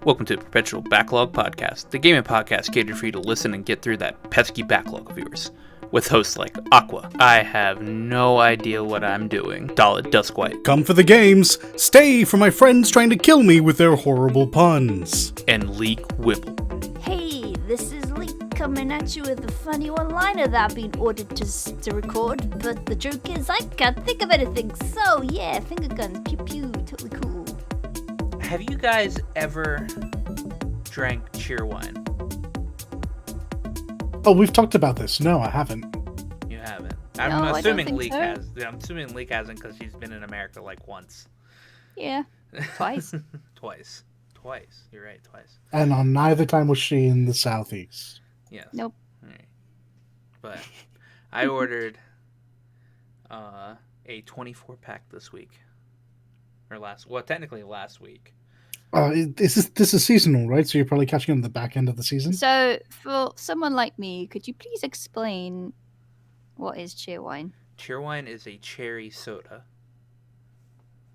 Welcome to Perpetual Backlog Podcast, the gaming podcast catered for you to listen and get through that pesky backlog of yours. With hosts like Aqua, I have no idea what I'm doing, Dalit Duskwhite, Come for the games, stay for my friends trying to kill me with their horrible puns, and Leek Whipple. Hey, this is Leek coming at you with a funny one-liner that I've been ordered to record, but the joke is I can't think of anything, so yeah, finger guns, pew pew, totally cool. Have you guys ever drank cheerwine? Oh, we've talked about this. No, I haven't. You haven't. No, I'm I assuming don't Leek think so. has. I'm assuming Leek hasn't because she's been in America like once. Yeah, twice. Twice. You're right, twice. And on neither time was she in the southeast. Yes. Nope. Right. But I ordered a 24-pack this week. Or technically last week. This is seasonal, right? So you're probably catching on the back end of the season? So, for someone like me, could you please explain what is cheerwine? Cheerwine is a cherry soda.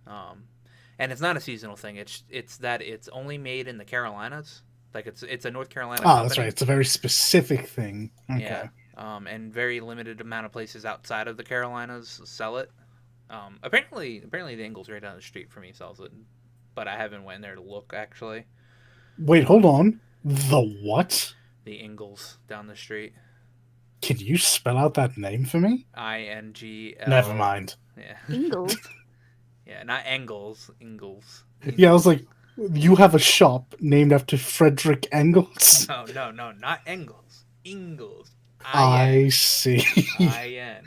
And it's not a seasonal thing. It's that it's only made in the Carolinas. Like it's a North Carolina company. That's right. It's a very specific thing. Okay. Yeah. And very limited amount of places outside of the Carolinas sell it. Apparently the Ingles right down the street from me sells it, but I haven't went there to look actually. Wait, hold on. The what? The Ingles down the street. Can you spell out that name for me? INGL. Never mind. Yeah. Ingles? Yeah, not Engels. Ingles. Yeah, I was like, you have a shop named after Frederick Engels? No, not Engels. Ingles. I see. IN.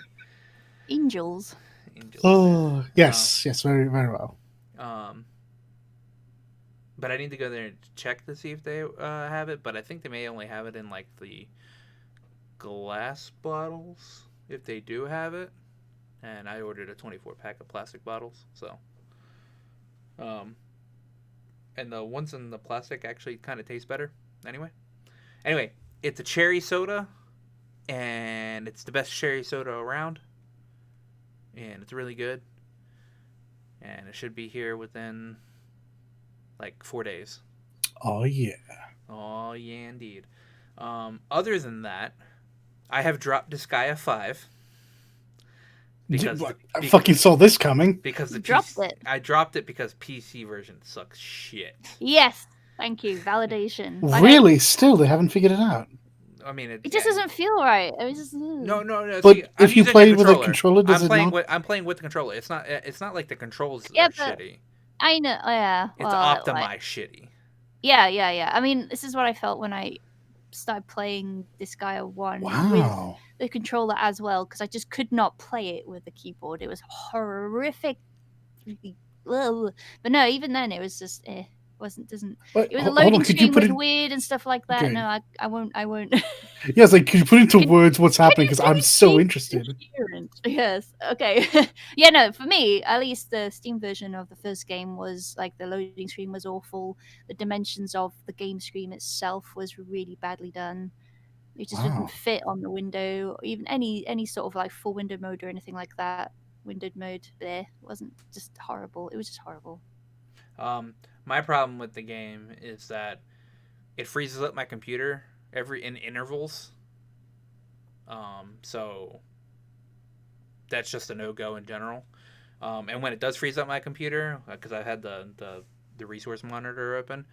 Angels. Angels. Oh, yes, very, very well. But I need to go there and check to see if they have it. But I think they may only have it in like the glass bottles, if they do have it. And I ordered a 24-pack of plastic bottles, so. And the ones in the plastic actually kind of taste better. Anyway, it's a cherry soda, and it's the best cherry soda around. And it's really good. And it should be here within like 4 days. Oh, yeah. Oh, yeah, indeed. Other than that, I have dropped Disgaea 5. I fucking saw this coming. Because I dropped it because PC version sucks shit. Yes, thank you. Validation. Really? Still, they haven't figured it out. I mean, It just doesn't feel right. It was just No. But See, if you play with a controller, does I'm playing with the controller. It's not like the controls are shitty. I know. Yeah. It's optimized shitty. Yeah. I mean, this is what I felt when I started playing Disgaea 1 with the controller as well, because I just could not play it with the keyboard. It was horrific. But no, even then it was just it was a loading screen was weird and stuff like that. Okay. No, I won't. Yeah, it's like, could you put into words what's happening? Because I'm so interested. Yes. Okay. Yeah, no, for me, at least the Steam version of the first game was like the loading screen was awful. The dimensions of the game screen itself was really badly done. It just didn't fit on the window, or even any sort of like full window mode or anything like that. Windowed mode there wasn't just horrible. It was just horrible. My problem with the game is that it freezes up my computer in intervals. So that's just a no-go in general. And when it does freeze up my computer, because I had the resource monitor open,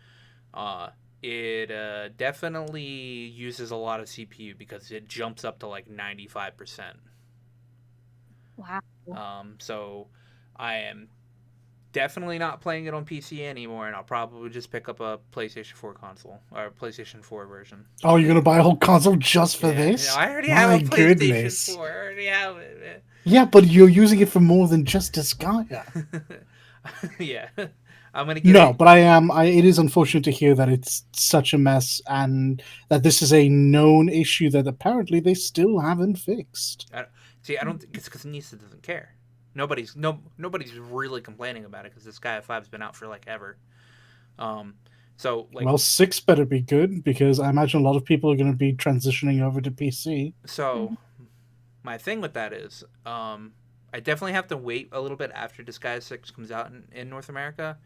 it definitely uses a lot of CPU because it jumps up to like 95%. Wow. So I am definitely not playing it on PC anymore, and I'll probably just pick up a PlayStation 4 console or a PlayStation 4 version. Oh, you're gonna buy a whole console just for this? You know, I already have a PlayStation 4. I already have it, man. Yeah, but you're using it for more than just Disgaea. Yeah. I'm gonna it is unfortunate to hear that it's such a mess and that this is a known issue that apparently they still haven't fixed. I don't think it's because Nisa doesn't care. Nobody's really complaining about it because Disgaea 5's been out for like ever. So like, well, 6 better be good because I imagine a lot of people are going to be transitioning over to PC. So my thing with that is, I definitely have to wait a little bit after Disgaea 6 comes out in North America,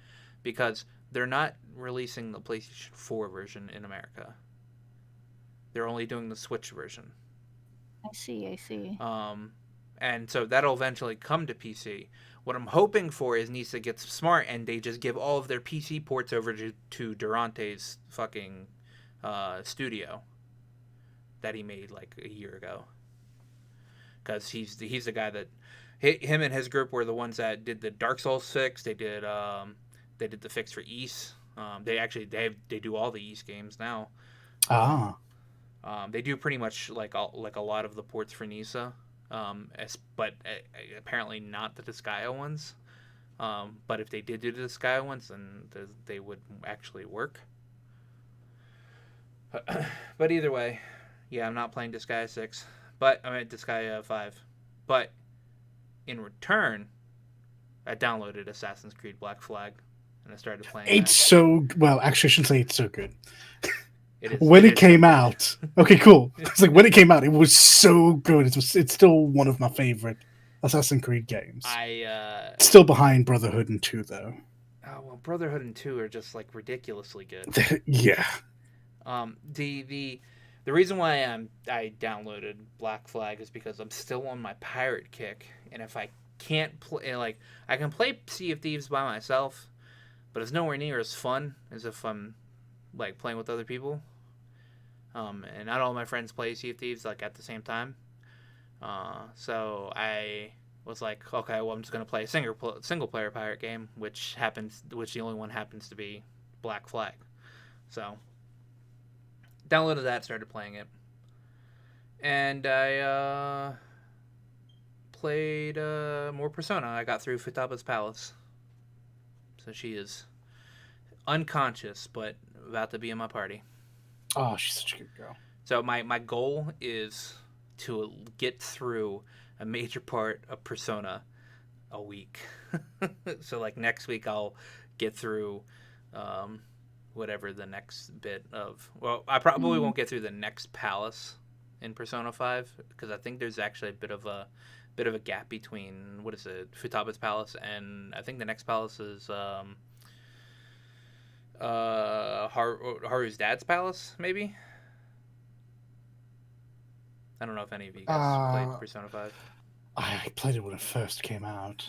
because they're not releasing the PlayStation 4 version in America. They're only doing the Switch version. I see. And so that'll eventually come to PC. What I'm hoping for is Nisa gets smart and they just give all of their PC ports over to Durante's fucking studio that he made like a year ago. Because he's the guy that him and his group were the ones that did the Dark Souls fix. They did the fix for Ys. They do all the Ys games now. Ah. They do pretty much like a lot of the ports for Nisa. But apparently not the Disgaea ones. But if they did do the Disgaea ones, then they would actually work. But either way, yeah, I'm not playing Disgaea 6. But I mean Disgaea 5. But in return, I downloaded Assassin's Creed Black Flag and I started playing. It's so well. Actually, I shouldn't say it's so good. When it came out, okay, cool. It's like when it came out, it was so good. It's still one of my favorite Assassin's Creed games. Still behind Brotherhood and 2, though. Oh well, Brotherhood and 2 are just like ridiculously good. Yeah. The reason why I downloaded Black Flag is because I'm still on my pirate kick, and if I can't play, like, I can play Sea of Thieves by myself, but it's nowhere near as fun as if I'm like playing with other people. And not all my friends play Sea of Thieves like at the same time. So I was like, okay, well, I'm just gonna play a single player pirate game, which the only one happens to be Black Flag. So downloaded that, started playing it, and I played more Persona. I got through Futaba's Palace, so she is unconscious but about to be in my party. Oh, she's such a good girl. So my goal is to get through a major part of Persona a week. So like next week I'll get through whatever the next bit of. Well, I probably won't get through the next palace in Persona 5 because I think there's actually a bit of a gap between what is it, Futaba's Palace, and I think the next palace is Haru's dad's palace, maybe. I don't know if any of you guys played Persona 5. I played it when it first came out.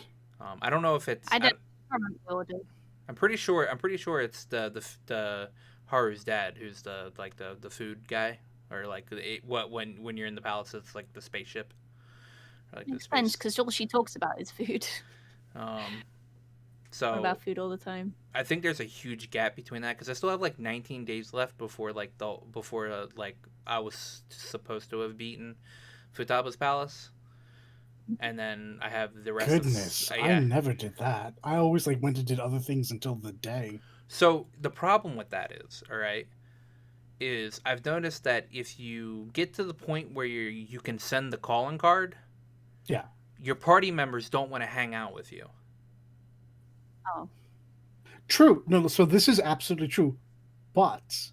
I don't know if it's. I don't remember the order. I'm pretty sure it's the Haru's dad who's the food guy, or like when you're in the palace it's like the spaceship. Like it depends because all she talks about is food. So about food all the time. I think there's a huge gap between that because I still have like 19 days left before I was supposed to have beaten Futaba's Palace, and then I have the rest. Goodness, I never did that. I always went and did other things until the day. So the problem with that is I've noticed that if you get to the point where you can send the calling card, yeah, your party members don't want to hang out with you. Oh. True. No, so this is absolutely true, but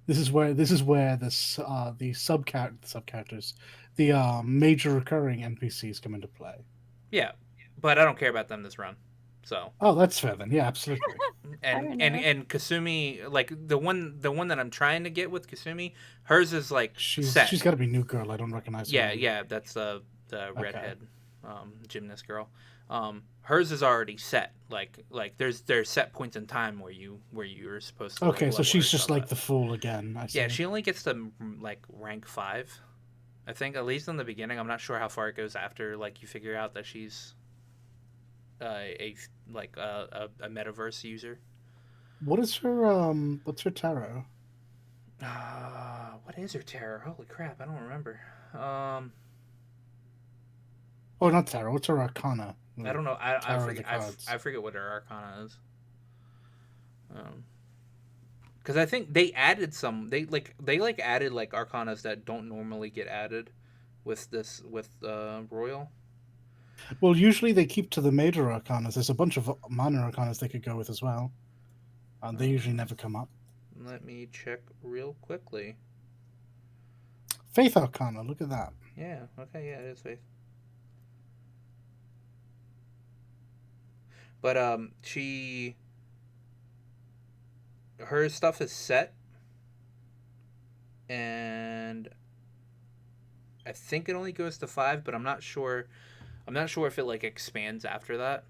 this is where the sub characters, the major recurring NPCs come into play. Yeah, but I don't care about them this run. So. Oh, that's fair then. Yeah, absolutely. and Kasumi, like the one that I'm trying to get with Kasumi, hers is like set. She's got to be new girl. I don't recognize her. Yeah, that's the redhead gymnast girl. Hers is already set. Like there's set points in time where you're supposed to. Okay, so she's just like the fool again. I see. Yeah, she only gets to like rank 5, I think, at least in the beginning. I'm not sure how far it goes after like you figure out that she's a metaverse user. What's her tarot? What is her tarot? Holy crap, I don't remember. Oh, not tarot. What's her arcana? I don't know. I forget what her arcana is. Because I think they added some. They added like arcanas that don't normally get added with Royal. Well, usually they keep to the major arcanas. There's a bunch of minor arcanas they could go with as well. They usually never come up. Let me check real quickly. Faith arcana. Look at that. Yeah. Okay. Yeah, it is faith. But she her stuff is set, and I think it only goes to 5, but I'm not sure. I'm not sure if it like expands after that.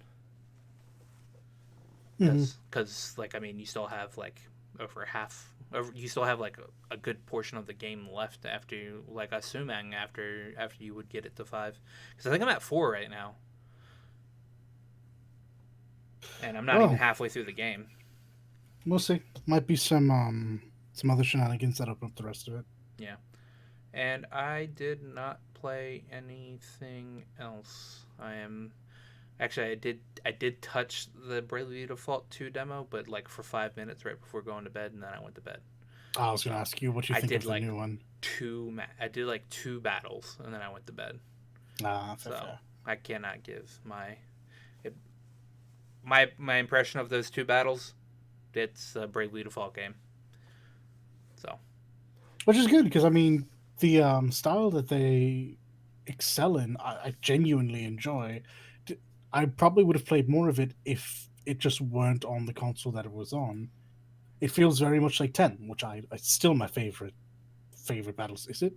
Hmm. Because like I mean, you still have like over half. You still have like a good portion of the game left after you, like assuming after you would get it to 5. Because I think I'm at 4 right now, and I'm not even Well, halfway through the game. we'll see. Might be some other shenanigans that open up the rest of it. Yeah, and I did not play anything else. I am actually I did touch the Bravely Default 2 demo, but like for 5 minutes right before going to bed, and then I went to bed. I was So going to ask you what you I think did of the like new one. I did like 2 battles, and then I went to bed. Ah, fair, So fair. I cannot give my impression of those 2 battles. It's a Bravely Default game. So Which is good because I mean the style that they excel in, I genuinely enjoy. I probably would have played more of it if it just weren't on the console that it was on. It feels very much like 10, which it's still my favorite battles. Is it?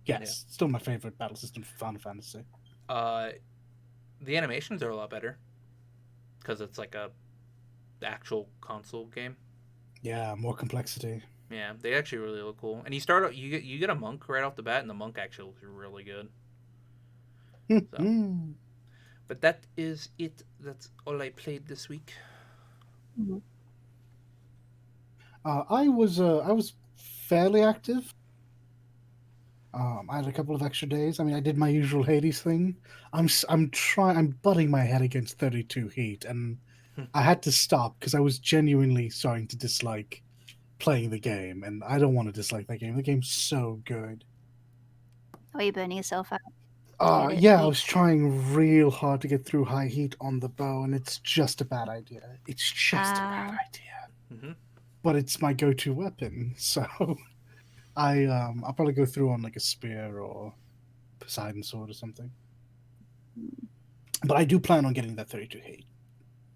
yeah, Yes, still my favorite battle system for Final Fantasy. uh, the animations are a lot better because it's like a actual console game. Yeah, more complexity. Yeah, they actually really look cool. And you get a monk right off the bat, and the monk actually looks really good. So, Hmm. but that is it. That's all I played this week. Mhm. I was fairly active. I had a couple of extra days. I mean, I did my usual Hades thing. I'm butting my head against 32 heat, and I had to stop because I was genuinely starting to dislike playing the game, and I don't want to dislike that game. The game's so good. Are you burning yourself out to get it Yeah, I beat? was trying real hard to get through high heat on the bow, and it's just a bad idea. It's just a bad Ah, idea. Mm-hmm. But it's my go-to weapon, so I'll probably go through on like a spear or Poseidon sword or something. But I do plan on getting that 32 heat,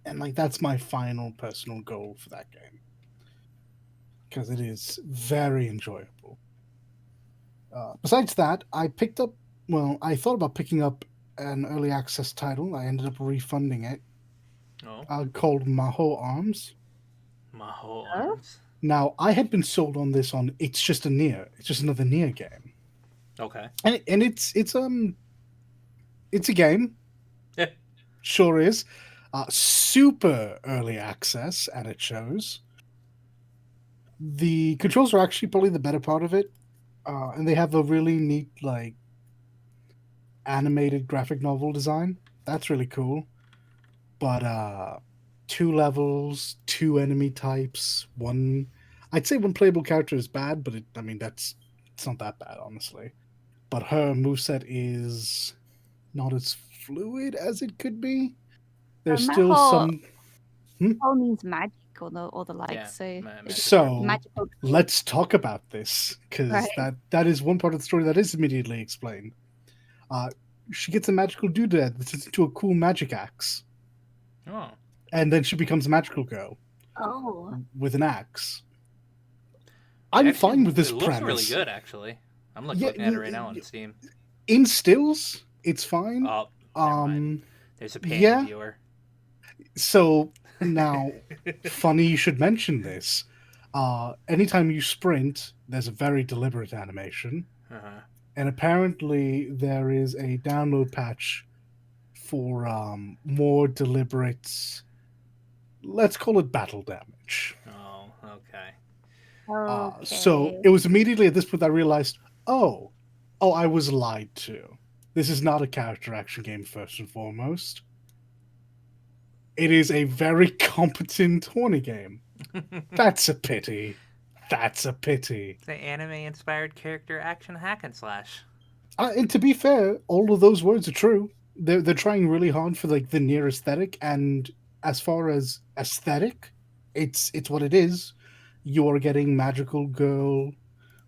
and like that's my final personal goal for that game because it is very enjoyable. Besides that, I picked up. Well, I thought about picking up an early access title. I ended up refunding it, Oh, called Maho Arms. Maho oh, Arms. Now, I had been sold on this on it's just a Nier. It's just another Nier game, Okay. and it's a game. Yeah. Sure is. Super early access, and it shows. The controls are actually probably the better part of it, and they have a really neat like animated graphic novel design. That's really cool. But 2 levels, 2 enemy types, one. I'd say one playable character is bad, but I mean it's not that bad honestly. But her moveset is not as fluid as it could be. There's still Maho some. Hmm? Maho means magic or the like. Yeah. So is it Magical girl. So magical? let's talk about this because Right. that is one part of the story that is immediately explained. Uh, she gets a magical doodad that turns into a cool magic axe, Oh. and then she becomes a magical girl Oh, with an axe. It I'm actually fine with this it looks really premise. good. Actually, I'm like Yeah, looking at it right now on Steam. in stills, it's fine. Oh, never mind. Um, There's a pain yeah. viewer. So now, funny you should mention this. Anytime you sprint, there's a very deliberate animation, Uh-huh. and apparently there is a download patch for more deliberate. Let's call it battle damage. Oh, okay. So okay. it was immediately at this point I realized, oh, I was lied to. This is not a character action game first and foremost. It is a very competent horny game. That's a pity. That's a pity. It's an anime-inspired character action hack and slash. And to be fair, all of those words are true. They're trying really hard for like the near aesthetic, and as far as aesthetic, it's what it is. You are getting magical girl,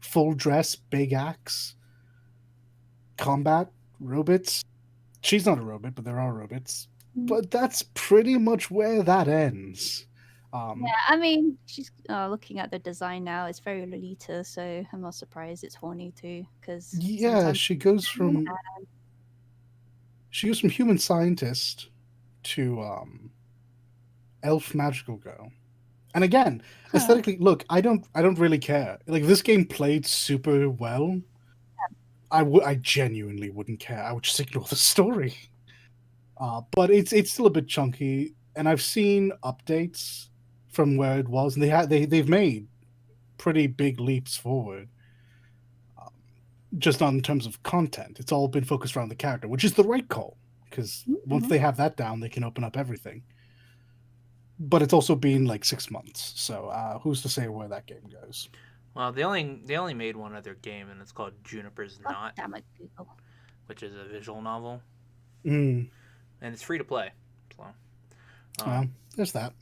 full dress, big axe, combat, robots. She's not a robot, but there are robots. Mm. But that's pretty much where that ends. Um, Yeah, I mean, she's looking at the design now. It's very Lolita, so I'm not surprised it's horny too. Because yeah, sometimes, she goes from human scientist to elf magical girl. And again, huh? aesthetically, look, I don't really care. Like this game played super well. I genuinely wouldn't care. I would just ignore the story. But it's still a bit chunky, and I've seen updates from where it was, and they've made pretty big leaps forward. Um, just not in terms of content. It's all been focused around the character, which is the right call because once Mm-hmm. they have that down, they can open up everything. But it's also been like 6 months, so who's to say where that game goes? Well, they only made one other game, and it's called Juniper's God Knot, damn it, Google. which is a visual novel, Mm, and it's free to play. So, well, there's that.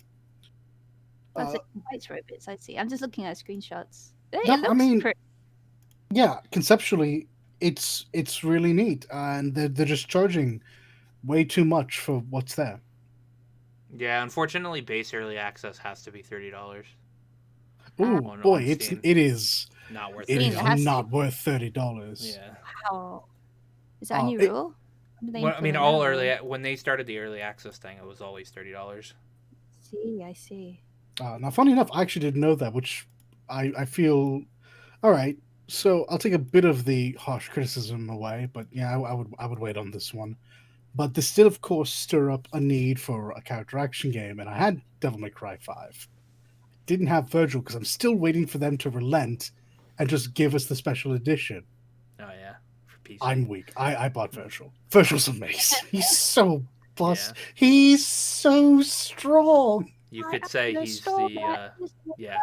That's Uh, it. White robots. I see. I'm just looking at screenshots. no, It I looks mean, pretty. yeah, conceptually, it's really neat, and they're just charging way too much for what's there. yeah, unfortunately, base early access has to be $30 Oh boy, on Steam. it is Not worth it Steam, is it has to. not worth $30. Yeah. Wow. Is that a new It rule? When did they Well, I mean, implement that? when they started the early access thing, it was always $30. I see. now, funny enough, I actually didn't know that, which I feel all right. So I'll take a bit of the harsh criticism away, but yeah, I would wait on this one. But this did, of course, stir up a need for a character action game, and I had Devil May Cry 5. Didn't have Virgil because I'm still waiting for them to relent and just give us the special edition. Oh yeah, for PC. I'm weak. I bought Virgil. Virgil's amazing. He's so Yeah. He's so strong. You could say he's the yeah.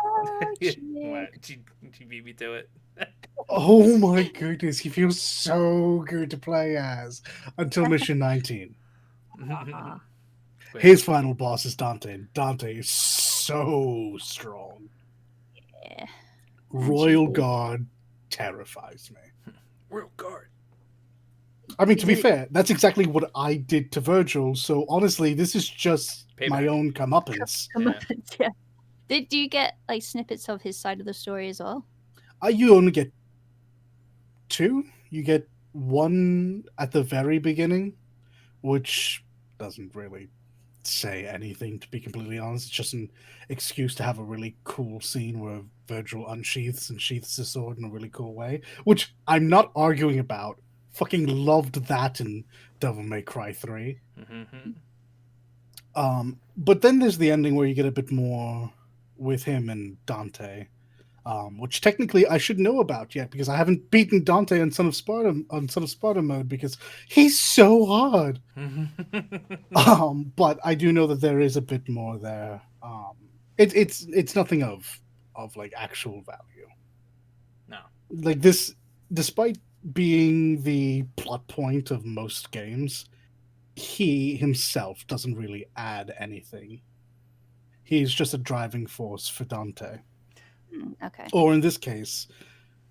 What? She beat me to it. Oh my goodness, he feels so good to play as until mission 19. Wait, His final boss is Dante, and Dante is so strong. Yeah. Royal Guard terrifies me. World Guard. I mean, Is to be it- fair, that's exactly what I did to Virgil, so honestly, this is just my Payback. own comeuppance. Yeah. Do you get like snippets of his side of the story as well? You only get two. You get one at the very beginning, which doesn't really say anything, to be completely honest. It's just an excuse to have a really cool scene where Virgil unsheaths and sheaths his sword in a really cool way, which I'm not arguing about. Fucking loved that in Devil May Cry 3. Mm-hmm. But then there's the ending where you get a bit more with him and Dante, which technically I should know about yet because I haven't beaten Dante on Son of Sparta mode because he's so hard. But I do know that there is a bit more there. It's nothing of like actual value. No. Like this, despite being the plot point of most games, he himself doesn't really add anything. He's just a driving force for Dante, Okay. or in this case,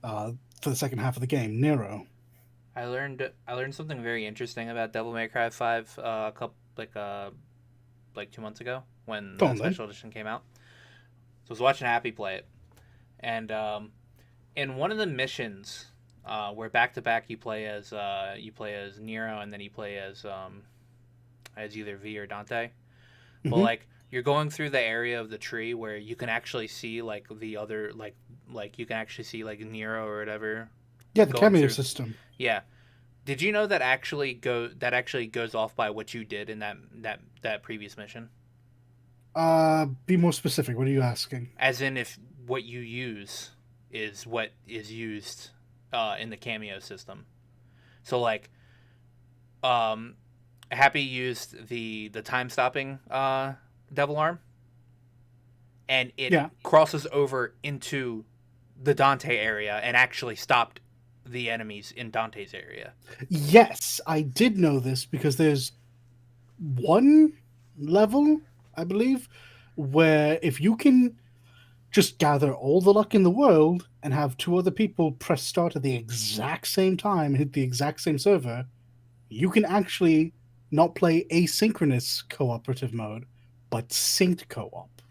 for the second half of the game, Nero. I learned something very interesting about Devil May Cry 5 a couple like 2 months ago when Go the on, then. special edition came out. So I was watching Happy play it, and in one of the missions, where back to back you play as Nero and then you play as either V or Dante. But Mhm. like you're going through the area of the tree where you can actually see like the other like you can actually see like Nero or whatever. Yeah, the going cameo through. system. Yeah. Did you know that actually goes off by what you did in that previous mission? Be more specific. What are you asking? As in, if what you use is what is used in the cameo system. So like, Happy used the time stopping devil arm, and it Yeah. crosses over into the Dante area and actually stopped the enemies in Dante's area. Yes, I did know this because there's one level, I believe, where if you can just gather all the luck in the world and have two other people press start at the exact same time and hit the exact same server, you can actually not play asynchronous cooperative mode, but synced co-op.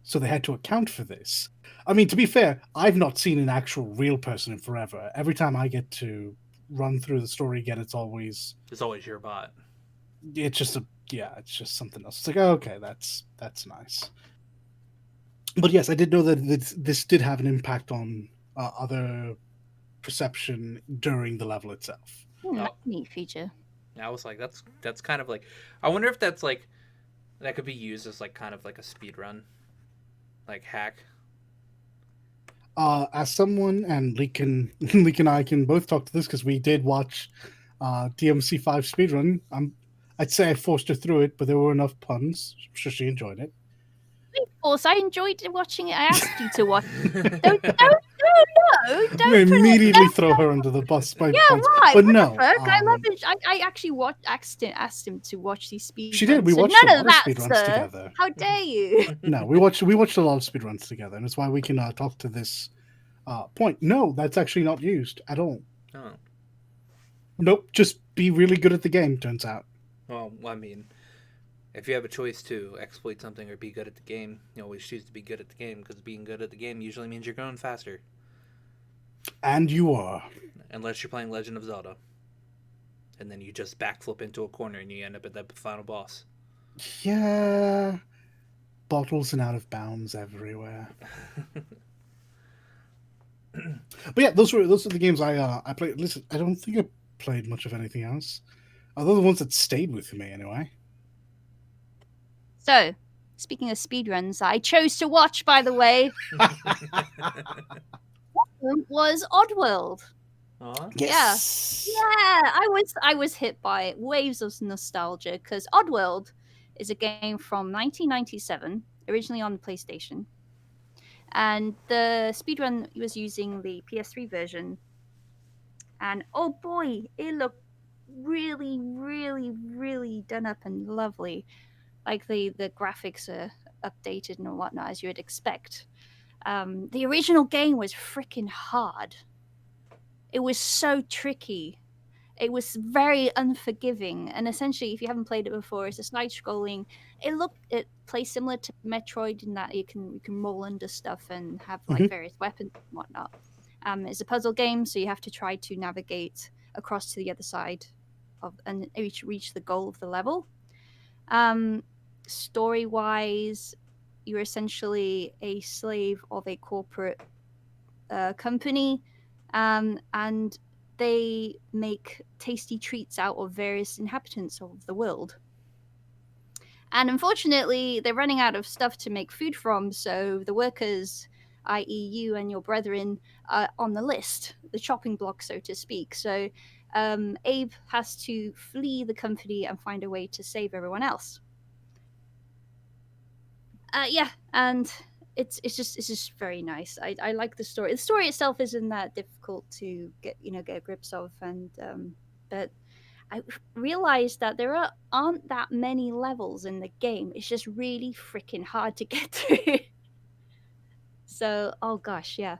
So they had to account for this. I mean, to be fair, I've not seen an actual real person in forever. Every time I get to run through the story again, it's always your bot. it's just it's just something else. It's like, oh, okay, that's nice. But yes, I did know that this did have an impact on other perception during the level itself. That's a neat feature. I was like, that's kind of like, I wonder if that's like, that could be used as like kind of like a speed run, like hack. As someone, and Leek and Leek and I can both talk to this because we did watch DMC5 speedrun. I'd say I forced her through it, but there were enough puns. I'm sure she enjoyed it. Of course, I enjoyed watching it. I asked you to watch. Don't We immediately throw her under the bus by puns. Why? But What no, the fuck? I love it. I actually asked him to watch these speedruns. She did. We watched none a of lot that, of speedruns sir. together. How dare you? No, we watched a lot of speedruns together, and it's why we can talk to this point. No, that's actually not used at all. Oh. Nope, just be really good at the game, turns out. Well, I mean, if you have a choice to exploit something or be good at the game, you always choose to be good at the game, because being good at the game usually means you're going faster. And you are. Unless you're playing Legend of Zelda. And then you just backflip into a corner and you end up at that final boss. Yeah. Bottles and out of bounds everywhere. But yeah, those are the games I played. Listen, I don't think I played much of anything else. Other the ones that stayed with me anyway. So, speaking of speedruns, I chose to watch, by the way, was Oddworld. Yes. Yeah, I was hit by waves of nostalgia because Oddworld is a game from 1997, originally on the PlayStation, and the speedrun was using the PS3 version. And oh boy, it looked really, really, really done up and lovely. Like the graphics are updated and whatnot, as you would expect. The original game was freaking hard. It was so tricky. It was very unforgiving, and essentially, if you haven't played it before, it's a side-scrolling. It plays similar to Metroid in that you can roll under stuff and have like various weapons and whatnot. It's a puzzle game, so you have to try to navigate across to the other side of and reach the goal of the level. Story-wise, you're essentially a slave of a corporate company, and they make tasty treats out of various inhabitants of the world. And unfortunately, they're running out of stuff to make food from, so the workers, i.e., you and your brethren, are on the list, the chopping block, so to speak. So Abe has to flee the company and find a way to save everyone else. And it's just very nice. I like the story. The story itself isn't that difficult to get grips of, and but I realized that there aren't that many levels in the game. It's just really freaking hard to get through. So oh gosh, yeah.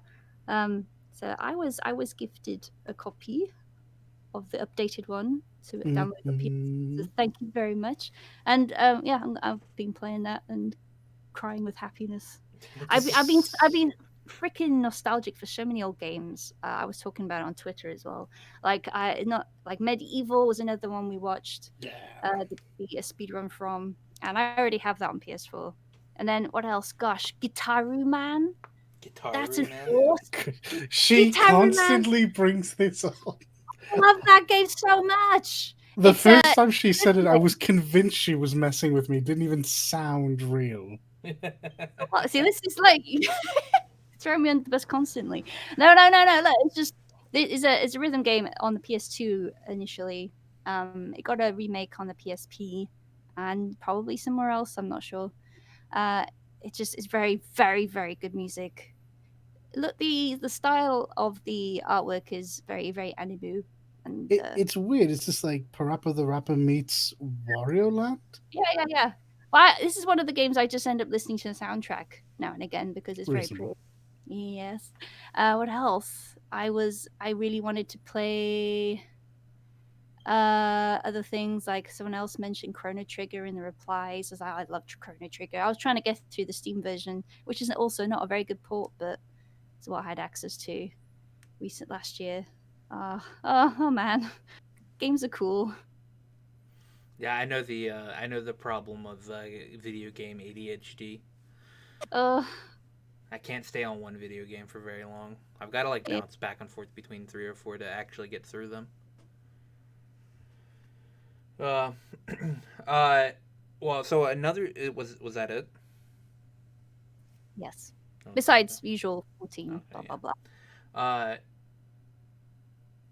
So I was gifted a copy of the updated one to download the PS. So thank you very much. And I've been playing that and crying with happiness. I've been freaking nostalgic for so many old games. I was talking about it on Twitter as well. Like Medieval was another one we watched. Yeah. The speedrun from, and I already have that on PS4. And then what else? Gosh, Guitaru Man. That's an awesome. She Guitaru constantly brings this up. I love that game so much. The first time she said it, I was convinced she was messing with me. It didn't even sound real. See, this is like throwing me under the bus constantly. No. Look, it's a rhythm game on the PS2 initially. It got a remake on the PSP and probably somewhere else. I'm not sure. It's very, very, very good music. Look, the style of the artwork is very, very anime. And it's weird. It's just like Parappa the Rapper meets Wario Land. Yeah. Well, this is one of the games I just end up listening to the soundtrack now and again because it's very pretty. Yes. What else? I really wanted to play Other things like someone else mentioned Chrono Trigger in the replies. I was like, I love Chrono Trigger. I was trying to get through the Steam version, which is also not a very good port, but it's what I had access to last year. Oh man, games are cool. Yeah, I know the problem of video game ADHD. Uh, I can't stay on one video game for very long. I've got to like it, bounce back and forth between 3 or 4 to actually get through them. Uh, uh, well, so another it was that it? yes. Okay. Besides usual 14, blah Okay, blah yeah. blah.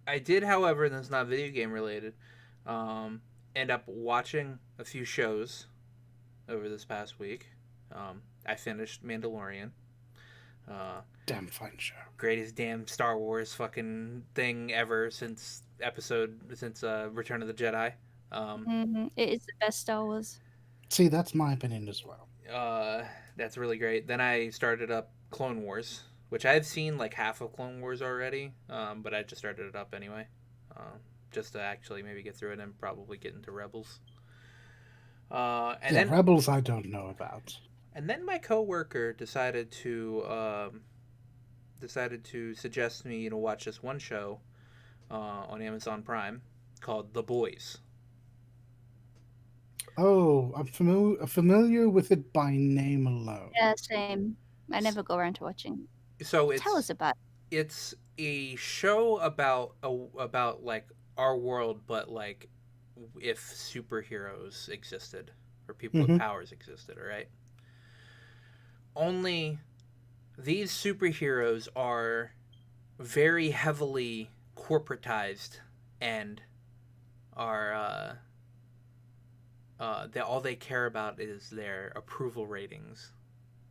I did, however, and it's not video game related, um, end up watching a few shows over this past week. I finished Mandalorian. Damn fine show. Greatest damn Star Wars fucking thing ever since Return of the Jedi. It is the best Star Wars. See, that's my opinion as well. Uh, that's really great. Then I started up Clone Wars, which I've seen like half of Clone Wars already, but I just started it up anyway, just to actually maybe get through it and probably get into Rebels. And Yeah, then Rebels I don't know about. and then my coworker decided to suggest me watch this one show on Amazon Prime called The Boys. Oh, I'm familiar with it by name alone. Yeah, same. I never go around to watching. So Tell us about it's a show about like our world, but like if superheroes existed or people with Mm-hmm. powers existed. All right. Only these superheroes are very heavily corporatized and are all they care about is their approval ratings.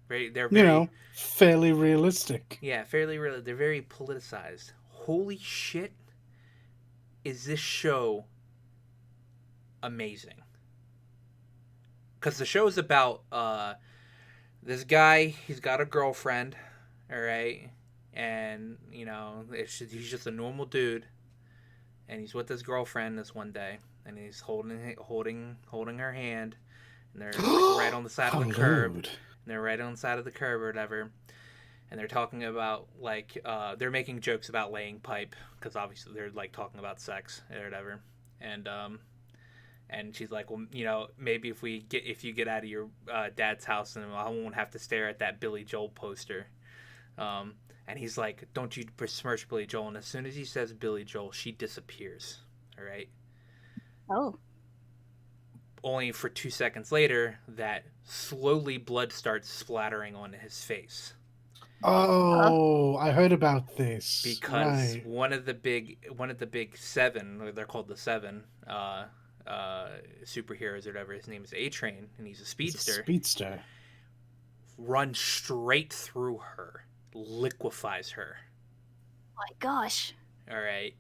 Right? They're You very know, fairly realistic. yeah, fairly real. They're very politicized. Holy shit! Is this show amazing? Because the show is about this guy. He's got a girlfriend, all right, and he's just a normal dude, and he's with his girlfriend this one day, and he's holding her hand, and they're like right on the side of How the curb, lewd. and they're right on the side of the curb or whatever, and they're talking about like they're making jokes about laying pipe because obviously they're like talking about sex or whatever, and she's like, well, maybe if you get out of your dad's house, then I won't have to stare at that Billy Joel poster. And he's like, don't you besmirch Billy Joel. And as soon as he says Billy Joel, she disappears. All right. Oh. Only for 2 seconds later, that slowly blood starts splattering on his face. Oh, I heard about this. Because Right. one of the big seven, or they're called the seven, superheroes or whatever. His name is A-Train, and he's a speedster. Runs straight through her, liquefies her. My gosh. All right.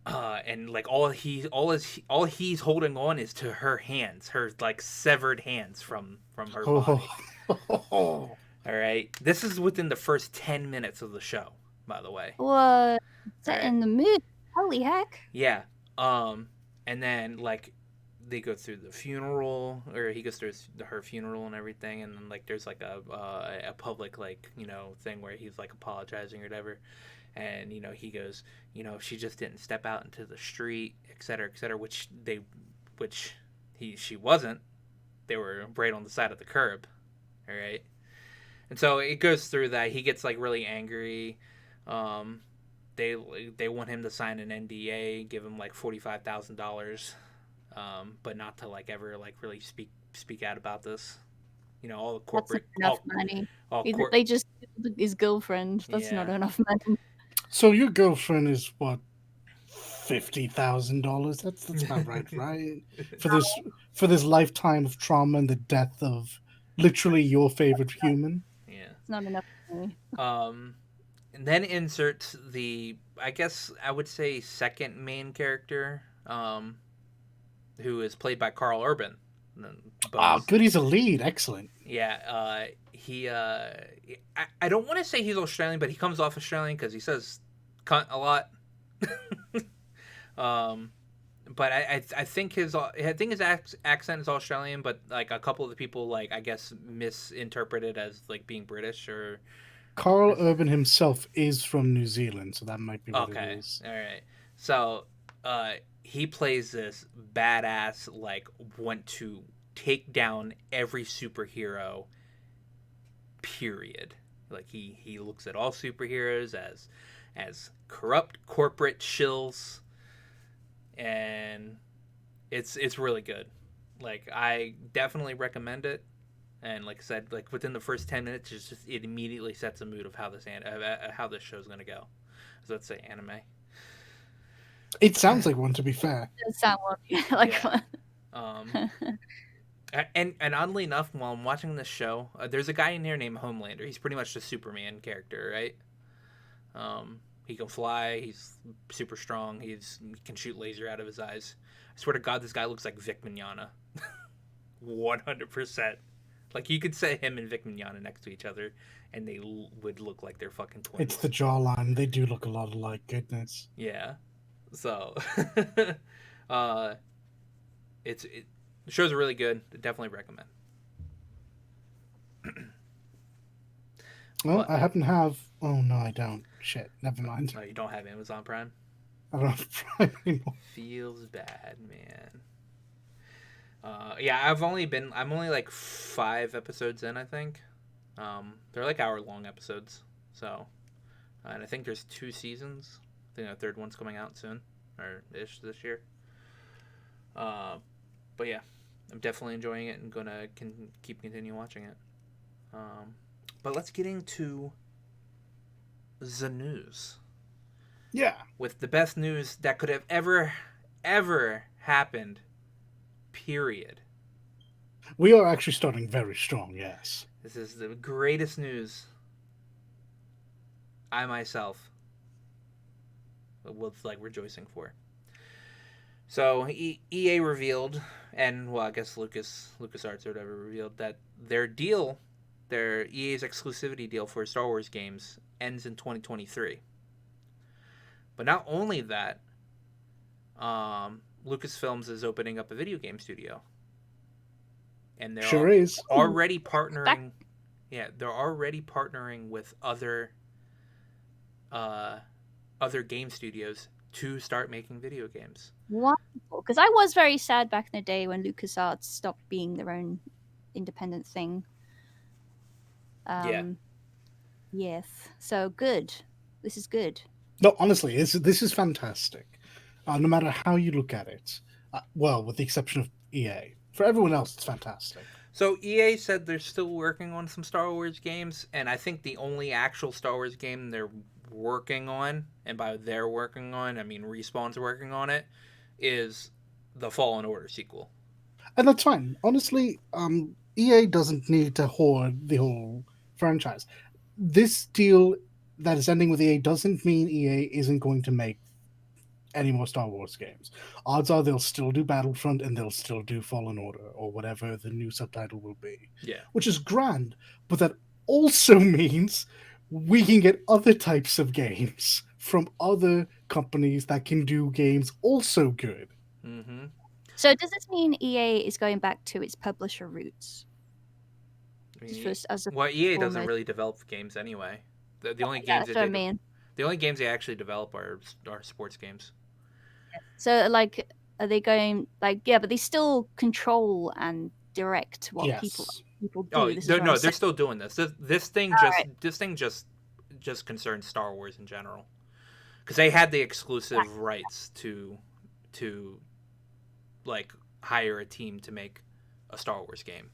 And like all he's holding on is to her hands, her like severed hands from her body. All right. This is within the first 10 minutes of the show, by the way. What? Set in the mood. Holy heck. Yeah. And then like they go through the funeral, or he goes through her funeral and everything, and then like there's like a public like thing where he's like apologizing or whatever, and he goes, she just didn't step out into the street, etc., etc., which she wasn't. They were right on the side of the curb, all right. And so it goes through that. He gets like really angry. They want him to sign an NDA, give him like $45,000, but not to like ever like really speak out about this. All the corporate. That's not enough money. They just his girlfriend. That's not enough money. So your girlfriend is what, $50,000? That's about right? For this lifetime of trauma and the death of literally your favorite human. Yeah, it's not enough money. And then insert I guess I would say second main character, who is played by Carl Urban. Good, he's a lead. Excellent. Yeah, I don't want to say he's Australian, but he comes off Australian because he says cunt a lot. but I think his accent is Australian, but like a couple of the people like I guess misinterpret it as like being British or Carl Urban himself is from New Zealand, so that might be what it okay, is. all right. So he plays this badass like want to take down every superhero. Period. Like he looks at all superheroes as corrupt corporate shills, and it's really good. Like I definitely recommend it. And like I said, like within the first 10 minutes, it immediately sets a mood of how this show's gonna go. So let's say anime. It sounds like one, to be fair. It does sound like Yeah. And oddly enough, while I'm watching this show, there's a guy in here named Homelander. He's pretty much the Superman character, right? He can fly. He's super strong. He can shoot laser out of his eyes. I swear to God, this guy looks like Vic Mignogna. 100%. Like you could set him and Vic Mignogna next to each other, and they would look like they're fucking twins. It's the jawline. They do look a lot alike. Goodness. Yeah. So, the shows are really good. Definitely recommend. Well, But- I happen to have. Oh no, I don't. Shit. Never mind. Oh, you don't have Amazon Prime? I don't have Prime anymore. Feels bad, man. Yeah, I'm only like 5 episodes in, I think. They're like hour-long episodes. So, and I think there's 2 seasons. I think a third one's coming out soon, or ish this year. But yeah, I'm definitely enjoying it and gonna continue watching it. But let's get into the news. Yeah. With the best news that could have ever happened. Period. We are actually starting very strong, yes. This is the greatest news I myself was like rejoicing for. So EA revealed, and well, I guess LucasArts or whatever revealed that their EA's exclusivity deal for Star Wars games ends in 2023. But not only that, Lucasfilms is opening up a video game studio, and they're is already partnering. Yeah, they're already partnering with other game studios to start making video games. Wonderful, because I was very sad back in the day when LucasArts stopped being their own independent thing. Yeah. Yes. So good. This is good. No, honestly, this is fantastic. No matter how you look at it, well, with the exception of EA, for everyone else, it's fantastic. So EA said they're still working on some Star Wars games, and I think the only actual Star Wars game they're working on, and by they're working on, I mean Respawn's working on it, is the Fallen Order sequel. And that's fine. Honestly, EA doesn't need to hoard the whole franchise. This deal that is ending with EA doesn't mean EA isn't going to make any more Star Wars games. Odds are they'll still do Battlefront and they'll still do Fallen Order or whatever the new subtitle will be. Yeah. Which is grand, but that also means we can get other types of games from other companies that can do games also good. Mm-hmm. So does this mean EA is going back to its publisher roots? I mean, Just as a well, EA doesn't foremost- really develop games anyway. The only Yeah, games that's that what I they mean. the only games they actually develop are sports games. So like, are they going like but they still control and direct what Yes. people do. Oh This is no, what I'm they're saying. still doing this. This thing just concerns Star Wars in general, because they had the exclusive rights to like hire a team to make a Star Wars game.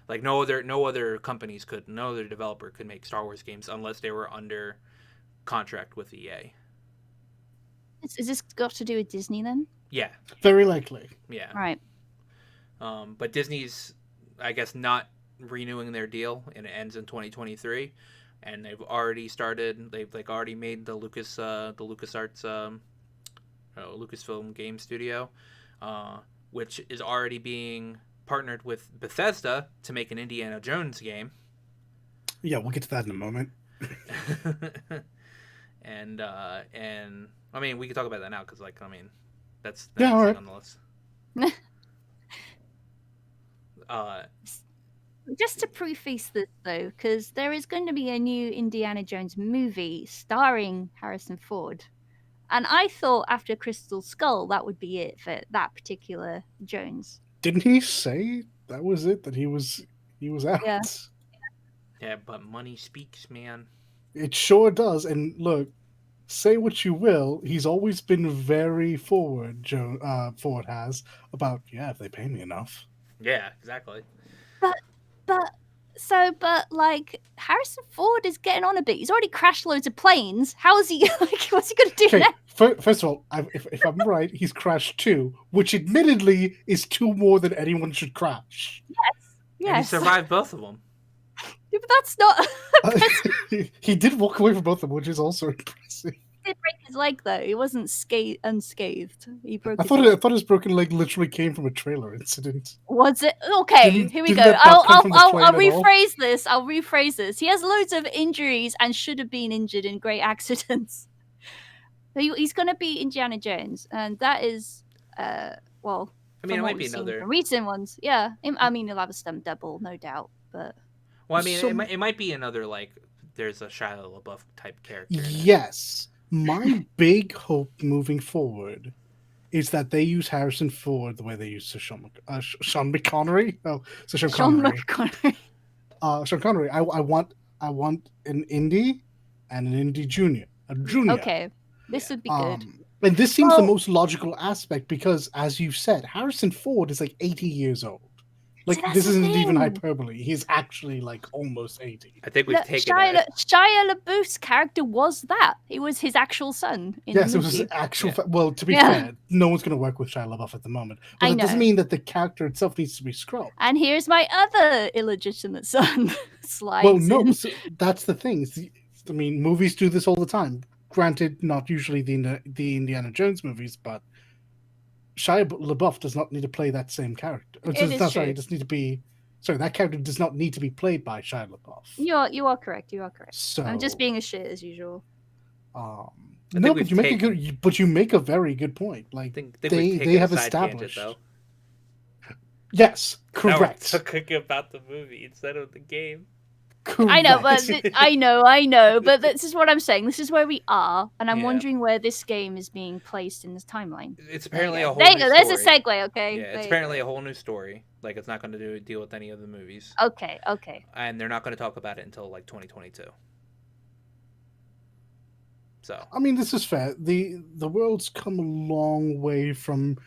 Like no other companies could, no other developer could make Star Wars games unless they were under contract with EA. Is this got to do with Disney then? Yeah, Very likely. yeah. Right. But Disney's, I guess, not renewing their deal, and it ends in 2023. And they've already started. They've like already made the LucasArts, Lucasfilm Game Studio, which is already being partnered with Bethesda to make an Indiana Jones game. Yeah, we'll get to that in a moment. and I mean, we can talk about that now because, like, I mean, That's Yeah, all right. on the list. Just to preface this, though, because there is going to be a new Indiana Jones movie starring Harrison Ford. And I thought after Crystal Skull, that would be it for that particular Jones. Didn't he say that was it? That he was out? Yeah. Yeah, but money speaks, man. It sure does. And look, say what you will, he's always been very forward. Ford has about if they pay me enough. Yeah, exactly. But like Harrison Ford is getting on a bit. He's already crashed loads of planes. How is he like? What's he gonna do Okay, next? first of all, if I'm right, he's crashed 2, which admittedly is 2 more than anyone should crash. And he Yes. survived both of them. Yeah, but that's not. He did walk away from both of them, which is also impressive. He did break his leg though. He wasn't unscathed. He broke. I thought his broken leg literally came from a trailer incident. Was it okay? Didn't- Here we didn't go. that not come from the I'll plane at all? rephrase this. I'll rephrase this. He has loads of injuries and should have been injured in great accidents. He's going to be Indiana Jones, and that is well. I mean, it from what might be we've seen another. from recent ones. Yeah, I mean, he'll have a stunt double, no doubt. But Well, I mean, So- it might be another like. There's a Shia LaBeouf type character. in it. Yes. My big hope moving forward is that they use Harrison Ford the way they used to Sean McConnery. Oh, so Sean Sean Connery. McConaughey. Sean Connery. I want an indie and an indie junior. A junior. Okay, this would be good. And this seems the Well- most logical aspect because, as you said, Harrison Ford is like 80 years old. Like, that's this the isn't even thing. hyperbole. He's actually like almost 80. I think we've Look, taken. Shia LaBeouf's character was that. He was his actual son. In Yes, the it was movie. his actual. Yeah. Well, to be Yeah. fair, no one's going to work with Shia LaBeouf at the moment. But I that doesn't know. mean that the character itself needs to be scrubbed. And here's my other illegitimate son. Slides Well, no, in. so that's the thing. I mean, movies do this all the time. Granted, not usually the Indiana Jones movies, but Shia LaBeouf does not need to play that same character. It is Sorry, true. it does need to be. Sorry, that character does not need to be played by Shia LaBeouf. You are correct. You are correct. So I'm just being a shit as usual. think no, we've but you make taken- a good. But you make a very good point. Like think they we've taken have a side tangent, established. though. Yes, Now we're correct. talking about the movie instead of the game. I know, but Correct. I know, but this is what I'm saying. This is where we are, and I'm Yeah. wondering where this game is being placed in this timeline. It's apparently a whole. There you new go. There's a story. segue. Okay. Yeah, There it's you apparently go. a whole new story. Like it's not going to deal with any of the movies, Okay. Okay. and they're not going to talk about it until like 2022. So I mean, this is fair. The world's come a long way from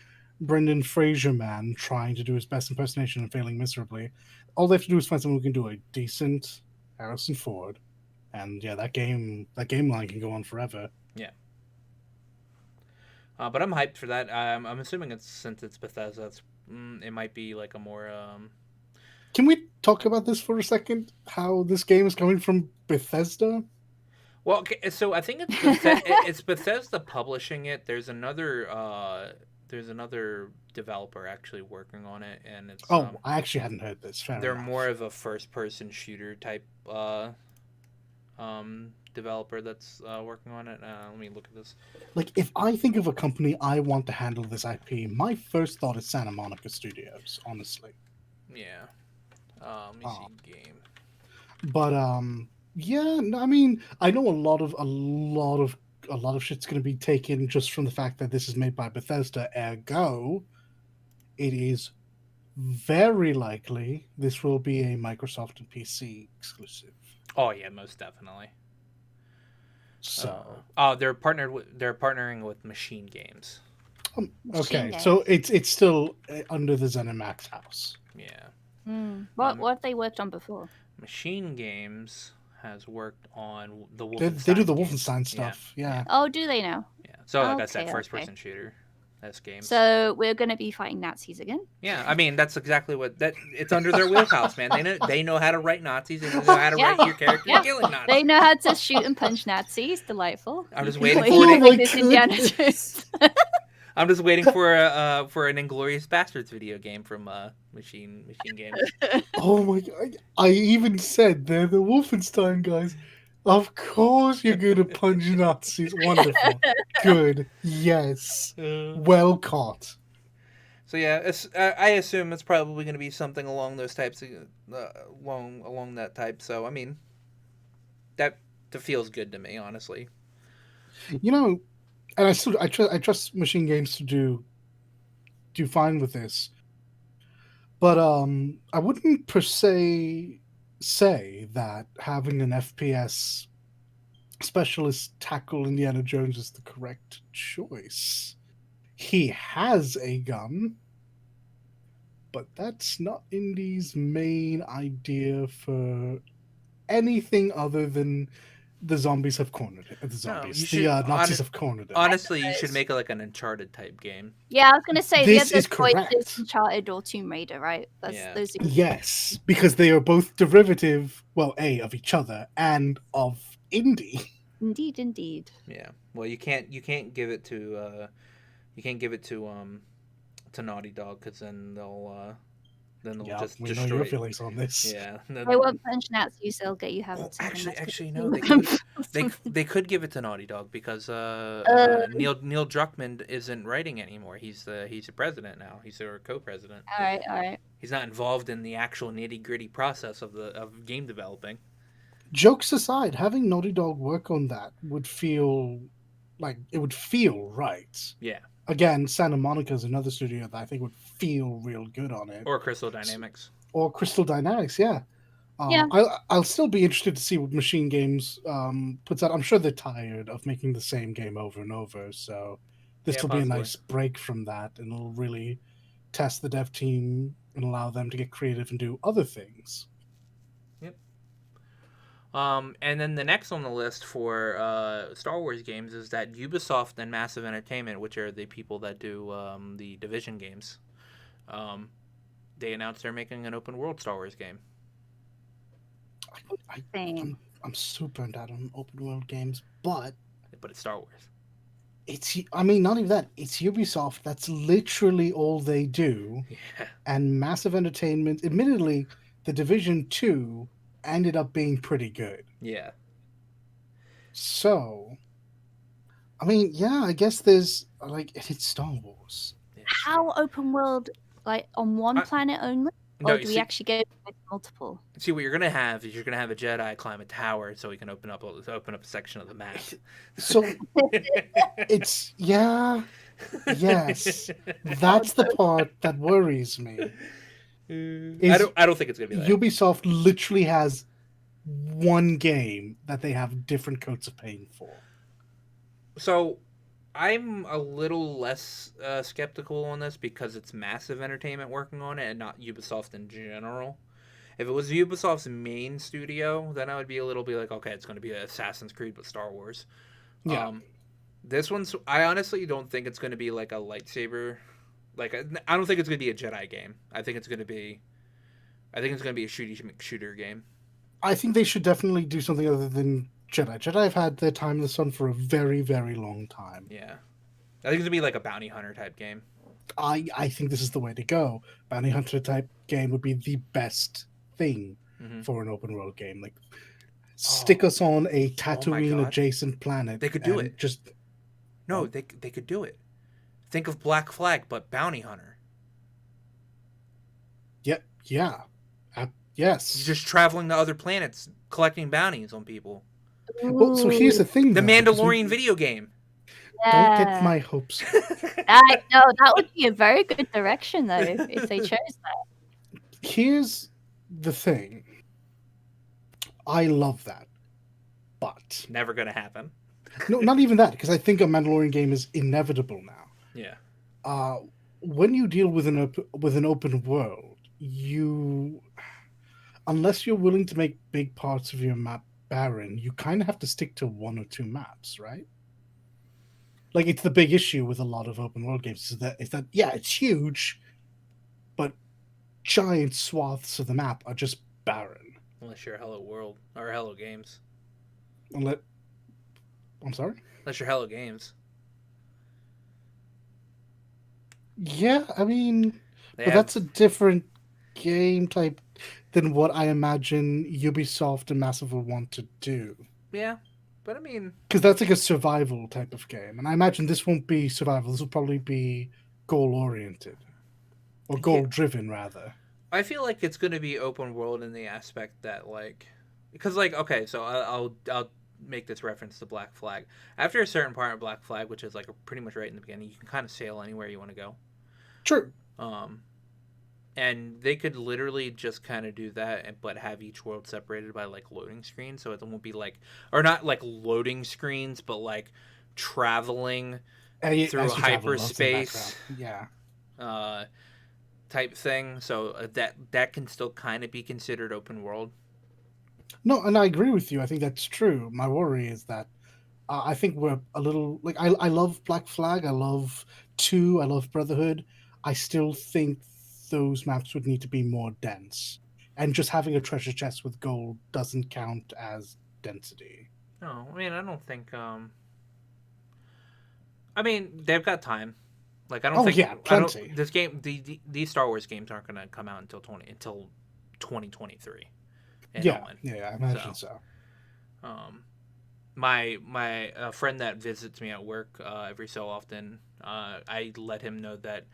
Brendan Fraser man trying to do his best impersonation and failing miserably. All they have to do is find someone who can do a decent Harrison Ford, and yeah, that game line can go on forever. but I'm hyped for that. I'm assuming since it's Bethesda, it might be like a more. Can we talk about this for a second? How this game is coming from Bethesda? Well, okay, so I think it's Bethesda publishing it. There's another developer actually working on it, and it's Oh, I actually hadn't heard this. Fair they're enough. more of a first-person shooter type developer that's working on it. Let me look at this. Like, if I think of a company I want to handle this IP, my first thought is Santa Monica Studios, honestly. Yeah. Let me see game. But yeah, no, I mean, I know a lot of shit's going to be taken just from the fact that this is made by Bethesda. Ergo, it is very likely this will be a Microsoft and PC exclusive. Oh yeah, most definitely. So They're partnering with Machine Games. okay, Machine so it's still under the ZeniMax house. Yeah. What have they worked on before? Machine Games has worked on the They Wolfenstein. do the games. Wolfenstein stuff. Yeah. Oh, do they now? Yeah. So like I said, Okay, first okay. person shooter. That's games. So we're gonna be fighting Nazis again. Yeah, I mean that's exactly what it's under their wheelhouse, man. They know how to write Nazis and they know how to Yeah. write your character Yeah. killing Nazis. They know how to shoot and punch Nazis. Delightful. I'm just You waiting can for play it. like Oh this my Indiana goodness. Jones. I'm just waiting for an Inglorious Bastards video game from Machine Games. Oh my god! I even said they're the Wolfenstein guys. Of course you're going to punch Nazis. Wonderful. Good. Yes. Well caught. So yeah, I assume it's probably going to be something along those types, along that type. So I mean, that feels good to me, honestly. You know, and I trust Machine Games to do fine with this. But I wouldn't per se say that having an FPS specialist tackle Indiana Jones is the correct choice. He has a gun, but that's not Indy's main idea for anything other than the zombies have cornered it. The No, you zombies, should the Nazis have cornered it. honestly, you should suppose. make it like an Uncharted type game. Yeah, I was gonna say This the is other choice is correct. Uncharted or Tomb Raider, right? Yeah. Those are Yes, because they are both derivative, well, of each other and of Indy. indeed. Yeah. Well, you can't give it to to Naughty Dog, because then they'll Yeah, just we know destroy your it. feelings on this. Yeah. They won't punch Nazis, they'll get you having Well, something actually, that's no. They could give it to Naughty Dog, because Neil Druckmann isn't writing anymore. He's the president now. He's their co-president. all right. He's not involved in the actual nitty gritty process of game developing. Jokes aside, having Naughty Dog work on that would feel right. Yeah. Again, Santa Monica is another studio that I think would feel real good on it. Or Crystal Dynamics. Or Crystal Dynamics, yeah. Yeah. I'll still be interested to see what Machine Games puts out. I'm sure they're tired of making the same game over and over, so this will be a possibly. nice break from that, and it'll really test the dev team and allow them to get creative and do other things. Yep. And then the next on the list for Star Wars games is that Ubisoft and Massive Entertainment, which are the people that do the Division games, they announced they're making an open world Star Wars game. I'm super into open world games, but it's Star Wars. Not even that. It's Ubisoft. That's literally all they do. Yeah. And Massive Entertainment, admittedly, the Division 2 ended up being pretty good. Yeah. So, I guess there's it's Star Wars. Yeah. How open world, like on one planet only? Or do we actually go with multiple? See, what you're gonna have is a Jedi climb a tower so he can open up a section of the map. So it's yes, that's the part that worries me. I don't think it's gonna be that. Ubisoft literally has one game that they have different coats of paint for. So I'm a little less skeptical on this because it's Massive Entertainment working on it and not Ubisoft in general. If it was Ubisoft's main studio, then I would be a little bit like, okay, it's going to be Assassin's Creed with Star Wars. Yeah. This one's, I honestly don't think it's going to be like a lightsaber. I don't think it's going to be a Jedi game. I think it's going to be a shooter game. I think they should definitely do something other than Jedi. Jedi have had their time in the sun for a very, very long time. Yeah. I think it's going to be like a bounty hunter type game. I think this is the way to go. Bounty hunter type game would be the best thing for an open world game. Stick us on a Tatooine adjacent planet. They could do it. They could do it. Think of Black Flag, but bounty hunter. Yep. Yeah. Yes. You're just traveling to other planets, collecting bounties on people. Well, so here's the thing. The Mandalorian video game. Don't get my hopes. That would be a very good direction, though, if they chose that. Here's the thing. I love that, but never gonna happen. No, not even that, because I think a Mandalorian game is inevitable now. Yeah. When you deal with an open world, unless you're willing to make big parts of your map barren, you kind of have to stick to one or two maps, right? It's the big issue with a lot of open world games is that it's huge, but giant swaths of the map are just barren. Unless you're Hello World or Hello Games. I'm sorry? Unless you're Hello Games. Yeah, that's a different game type than what I imagine Ubisoft and Massive will want to do. Yeah, but I mean, Because that's like a survival type of game, and I imagine this won't be survival. This will probably be goal oriented or yeah, goal driven rather. I feel like it's going to be open world in the aspect that like, because like okay, so I'll make this reference to Black Flag. After a certain part of Black Flag, which is like pretty much right in the beginning, you can kind of sail anywhere you want to go. True. Um, and they could literally just kind of do that, but have each world separated by like loading screens, so it won't be like, or not like loading screens, but like traveling through As you travel along in the background. hyperspace Yeah. uh, type thing. So that can still kind of be considered open world. No, and I agree with you. I think that's true. My worry is that I think we're a little like I love Black Flag. I love Two. I love Brotherhood. I still think those maps would need to be more dense, and just having a treasure chest with gold doesn't count as density. No, I mean I don't think. I mean they've got time. Like Oh yeah, I don't. plenty. This game, these Star Wars games aren't gonna come out until 2023 and Yeah, on. yeah, I imagine So, so. um, my friend that visits me at work every so often, I let him know that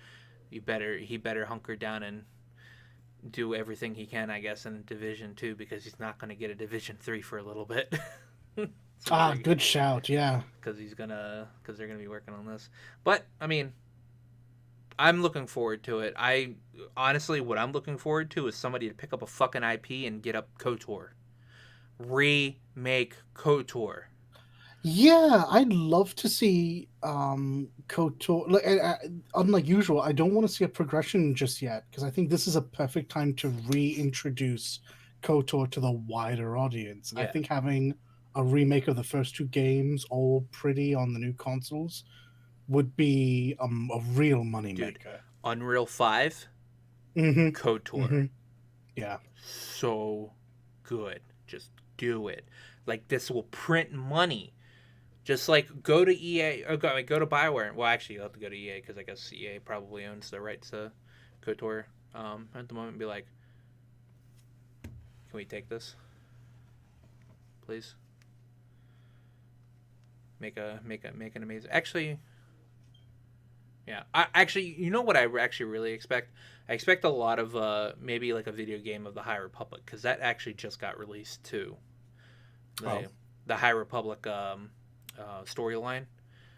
he better hunker down and do everything he can, I guess, in Division 2 because he's not gonna get a Division 3 for a little bit. Ah, good shout. Yeah. Because they're gonna be working on this. But I mean, I'm looking forward to it. I honestly, what I'm looking forward to is somebody to pick up a fucking IP and get up KOTOR, remake KOTOR. Yeah, I'd love to see KOTOR. Like, unlike usual, I don't want to see a progression just yet because I think this is a perfect time to reintroduce KOTOR to the wider audience. And I Yeah, think having a remake of the first two games, all pretty on the new consoles, would be a real dude, moneymaker. Unreal 5, Mm-hmm. KOTOR, Mm-hmm. Yeah. so good. Just do it. Like this will print money. Just like go to EA or go to Bioware. Well, actually, you'll have to go to EA because I guess EA probably owns the rights to KOTOR at the moment. And be like, can we take this, please? Make an amazing. Actually, yeah. You know what I actually really expect? I expect a lot of maybe like a video game of the High Republic because that actually just got released too. Oh. The High Republic storyline,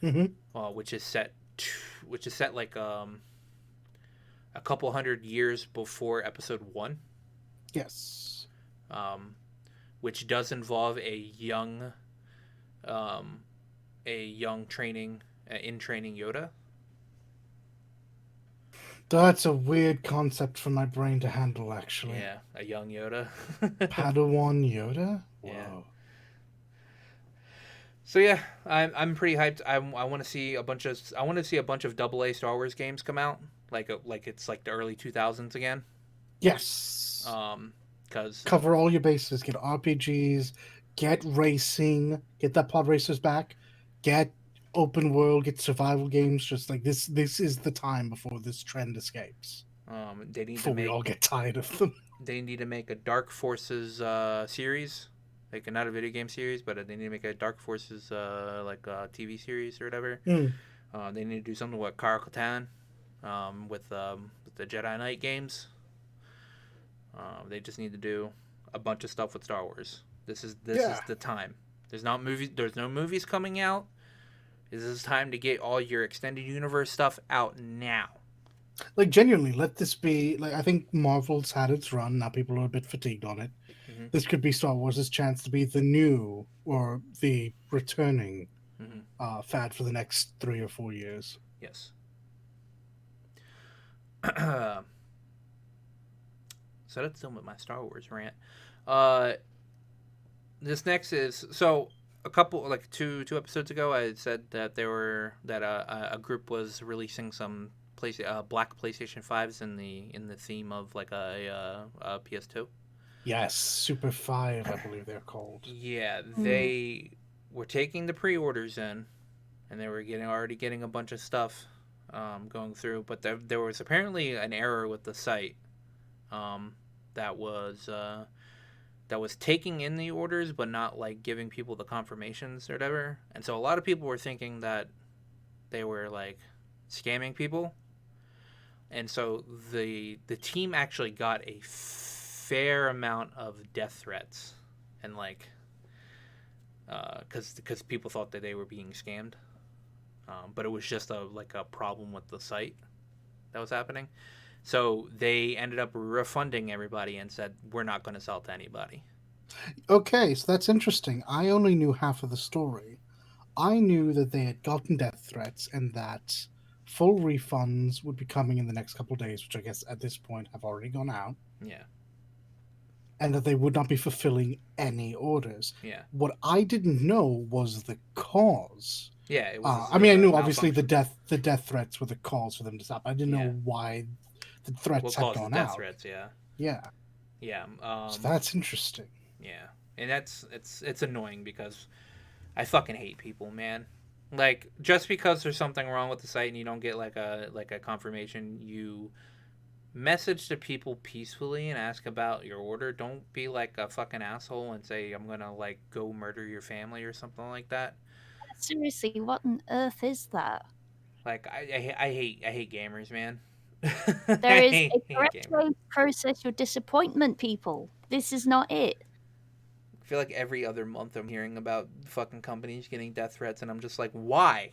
Mm-hmm. which is set like a couple hundred years before Episode 1, Yes. um, which does involve um, a young training in training Yoda. That's a weird concept for my brain to handle, actually. Yeah, a young Yoda. Padawan Yoda? Yeah. Whoa. So yeah, I'm pretty hyped. I want to see a bunch of AA Star Wars games come out, like it's like the early 2000s again. Yes. Because Cover all your bases. Get RPGs. Get racing. Get that pod racers back. Get open world. Get survival games. Just like this. This is the time before this trend escapes. they need to Before we make all get tired of them. they need to make a Dark Forces series, like not a video game series, but they need to make a Dark Forces like TV series or whatever. Mm. They need to do something with Kara Katan, with the Jedi Knight games. They just need to do a bunch of stuff with Star Wars. This is the time. There's no movies coming out. This is time to get all your extended universe stuff out now. Like genuinely, let this be. Like I think Marvel's had its run. Now people are a bit fatigued on it. Mm-hmm. This could be Star Wars' chance to be the new or the returning fad for the next 3 or 4 years. Yes. So that's done with my Star Wars rant. This next is a couple like two episodes ago. I said that a group was releasing some black PlayStation 5s in the theme of like a PS2. Yes, Super 5, I believe they're called. Yeah, they were taking the pre-orders in, and they were already getting a bunch of stuff going through. But there was apparently an error with the site that was that was taking in the orders but not like giving people the confirmations or whatever. And so a lot of people were thinking that they were like scamming people. And so the team actually got a fair amount of death threats, and like because people thought that they were being scammed, but it was just a problem with the site that was happening. So they ended up refunding everybody and said we're not going to sell to anybody. Okay, so that's interesting. I only knew half of the story. I knew that they had gotten death threats and that full refunds would be coming in the next couple of days, which I guess at this point have already gone out. Yeah. And that they would not be fulfilling any orders. Yeah. What I didn't know was the cause. Yeah, it was. I mean, I knew obviously the death threats were the cause for them to stop. I didn't know why the threats had gone out. Threats, yeah. Yeah. Yeah. So that's interesting. Yeah, and it's annoying because I fucking hate people, man. Like, just because there's something wrong with the site and you don't get like a confirmation, you message to people peacefully and ask about your order. Don't be like a fucking asshole and say I'm gonna like go murder your family or something like that. Seriously, what on earth is that? Like I hate gamers, man. There is a correct way to process your disappointment, people. This is not it. I feel like every other month I'm hearing about fucking companies getting death threats, and I'm just like, why?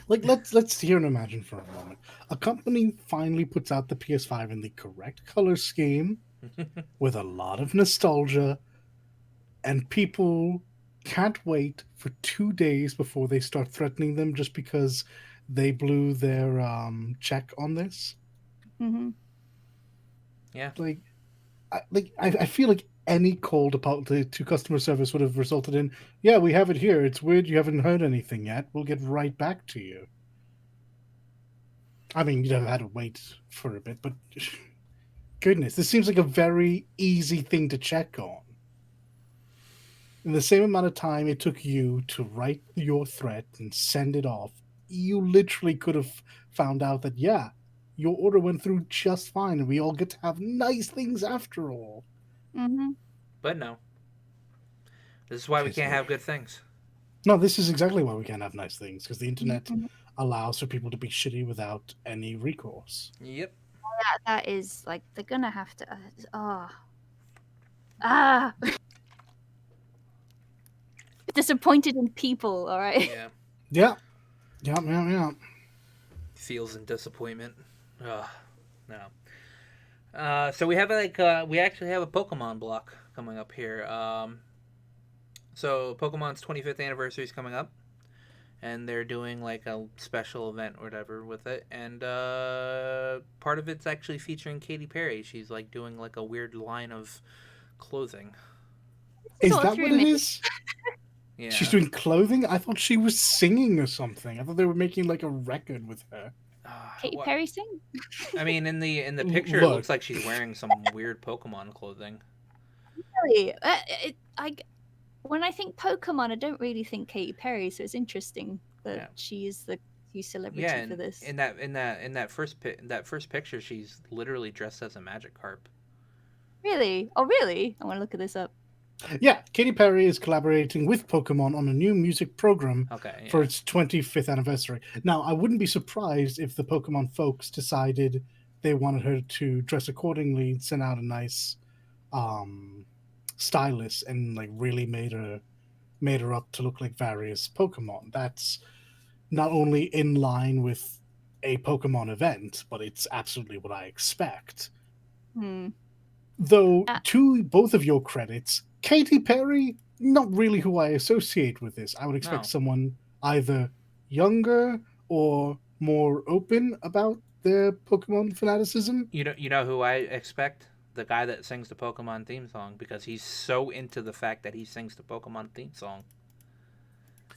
Like, let's hear and imagine for a moment. A company finally puts out the PS5 in the correct color scheme, with a lot of nostalgia, and people can't wait for 2 days before they start threatening them just because they blew their check on this. Mm-hmm. Yeah. I feel like any call to customer service would have resulted in, yeah, we have it here. It's weird you haven't heard anything yet. We'll get right back to you. I mean, you'd have had to wait for a bit, but goodness, this seems like a very easy thing to check on. In the same amount of time it took you to write your threat and send it off, you literally could have found out that, yeah, your order went through just fine and we all get to have nice things after all. Mm-hmm. But no. This is why we can't have good things. No, this is exactly why we can't have nice things, because the internet allows for people to be shitty without any recourse. Yep. That is, like, they're gonna have to... Disappointed in people, alright? Yeah. Yeah. Feels and disappointment. Ugh. No. So we have we actually have a Pokemon block coming up here. So Pokemon's 25th anniversary is coming up, and they're doing like a special event or whatever with it. And part of it's actually featuring Katy Perry. She's like doing like a weird line of clothing. Is that what it is? Yeah. She's doing clothing? I thought she was singing or something. I thought they were making like a record with her. Katy Perry sing? I mean, in the picture, it looks like she's wearing some weird Pokemon clothing. Really? When I think Pokemon, I don't really think Katy Perry. So it's interesting that she is the key celebrity for this. In that first picture, she's literally dressed as a Magikarp. Really? Oh, really? I want to look at this up. Yeah, Katy Perry is collaborating with Pokemon on a new music program for its 25th anniversary. Now, I wouldn't be surprised if the Pokemon folks decided they wanted her to dress accordingly and send out a nice stylist and like really made her up to look like various Pokemon. That's not only in line with a Pokemon event, but it's absolutely what I expect. Though, to both of your credits, Katy Perry, not really who I associate with this. I would expect someone either younger or more open about their Pokemon fanaticism. You know who I expect? The guy that sings the Pokemon theme song, because he's so into the fact that he sings the Pokemon theme song.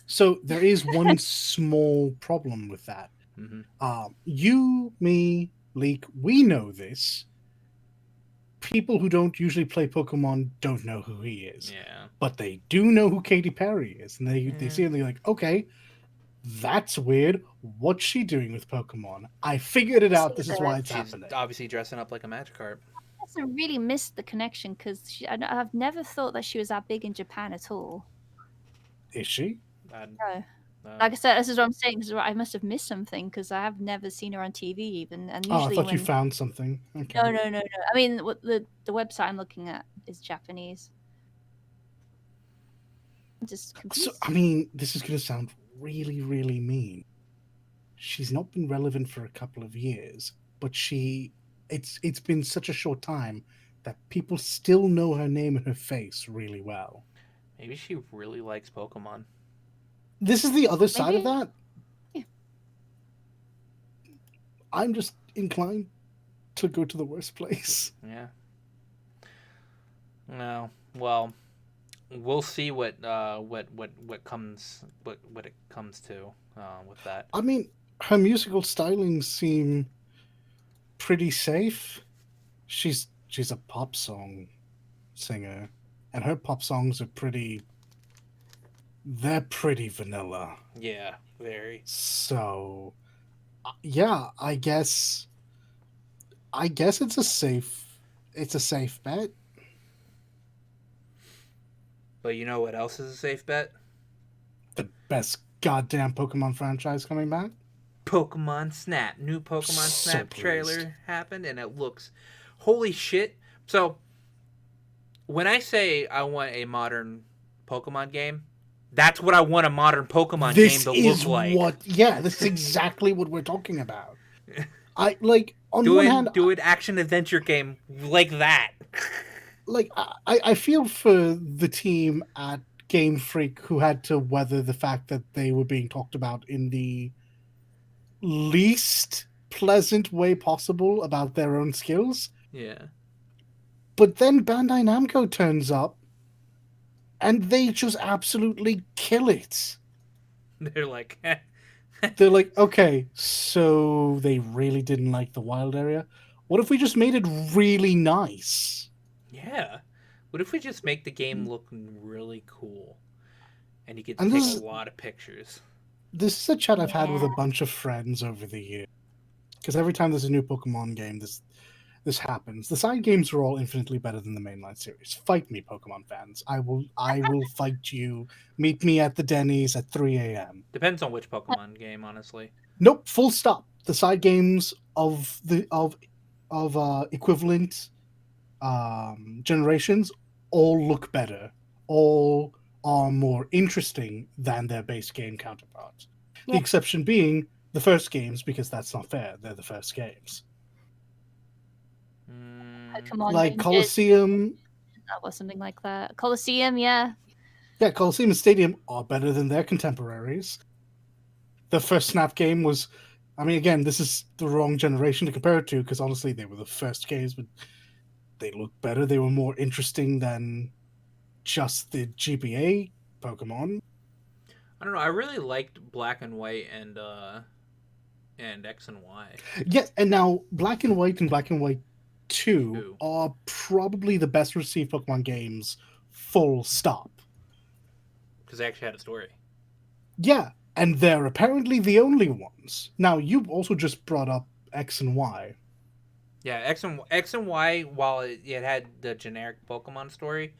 So there is one small problem with that. You, me, Leek, we know this. People who don't usually play Pokemon don't know who he is. Yeah. But they do know who Katy Perry is. And they see it and they're like, okay, that's weird. What's she doing with Pokemon? I figured it out. This is why it's happening. Obviously dressing up like a Magikarp. must have really missed the connection because I've never thought that she was that big in Japan at all. Is she? No. Like I said, this is what I'm saying. This is what I must have missed something because I have never seen her on TV even. And Oh, I usually thought you when found something. Okay. no. I mean, the website I'm looking at is Japanese. I'm just So, confused. I mean, this is going to sound really, really mean. She's not been relevant for a couple of years, but it's been such a short time that people still know her name and her face really well. Maybe she really likes Pokemon. This is the other side of Maybe. that. Yeah. I'm just inclined to go to the worst place. Yeah. No. Well, we'll see what comes what it comes to with that. I mean, her musical stylings seem pretty safe. She's a pop song singer, and her pop songs are they're pretty vanilla. Yeah, very. So, yeah, I guess it's a safe bet. But you know what else is a safe bet? The best goddamn Pokemon franchise coming back. Pokemon Snap. New Pokemon So Snap pleased. trailer happened, and it looks holy shit. So when I say I want a modern Pokemon game, that's what I want a modern Pokemon This game to is look like. what, yeah, this is exactly what we're talking about. I like on one hand, do an action adventure game like that. like I feel for the team at Game Freak who had to weather the fact that they were being talked about in the least pleasant way possible about their own skills. Yeah. But then Bandai Namco turns up and they just absolutely kill it. They're like, They're like, okay, so they really didn't like the wild area. What if we just made it really nice? yeah. What if we just make the game look really cool, and you get to And take a lot of pictures? This is a chat I've had with a Yeah. bunch of friends over the years. Because every time there's a new Pokemon game, this happens. The side games are all infinitely better than the mainline series. Fight me, Pokemon fans. I will fight you. Meet me at the Denny's at 3 a.m. Depends on which Pokemon game, honestly. Nope, full stop. The side games of equivalent generations all look better. All are more interesting than their base game counterparts. The Yeah. exception being the first games, because that's not fair. They're the first games. Pokemon Like Rangers, Colosseum, that was something like that. Colosseum, yeah. yeah, Colosseum and Stadium are better than their contemporaries. The first Snap game was, I mean, again, this is the wrong generation to compare it to, because honestly, they were the first games, but they looked better. They were more interesting than just the GBA Pokemon. I don't know. I really liked Black and White and X and Y. Yes, and now Black and White and Black and White 2 Two. are probably the best received Pokemon games, full stop. Because they actually had a story. Yeah, and they're apparently the only ones. Now, you also just brought up X and Y. Yeah, X and Y, while it had the generic Pokemon story,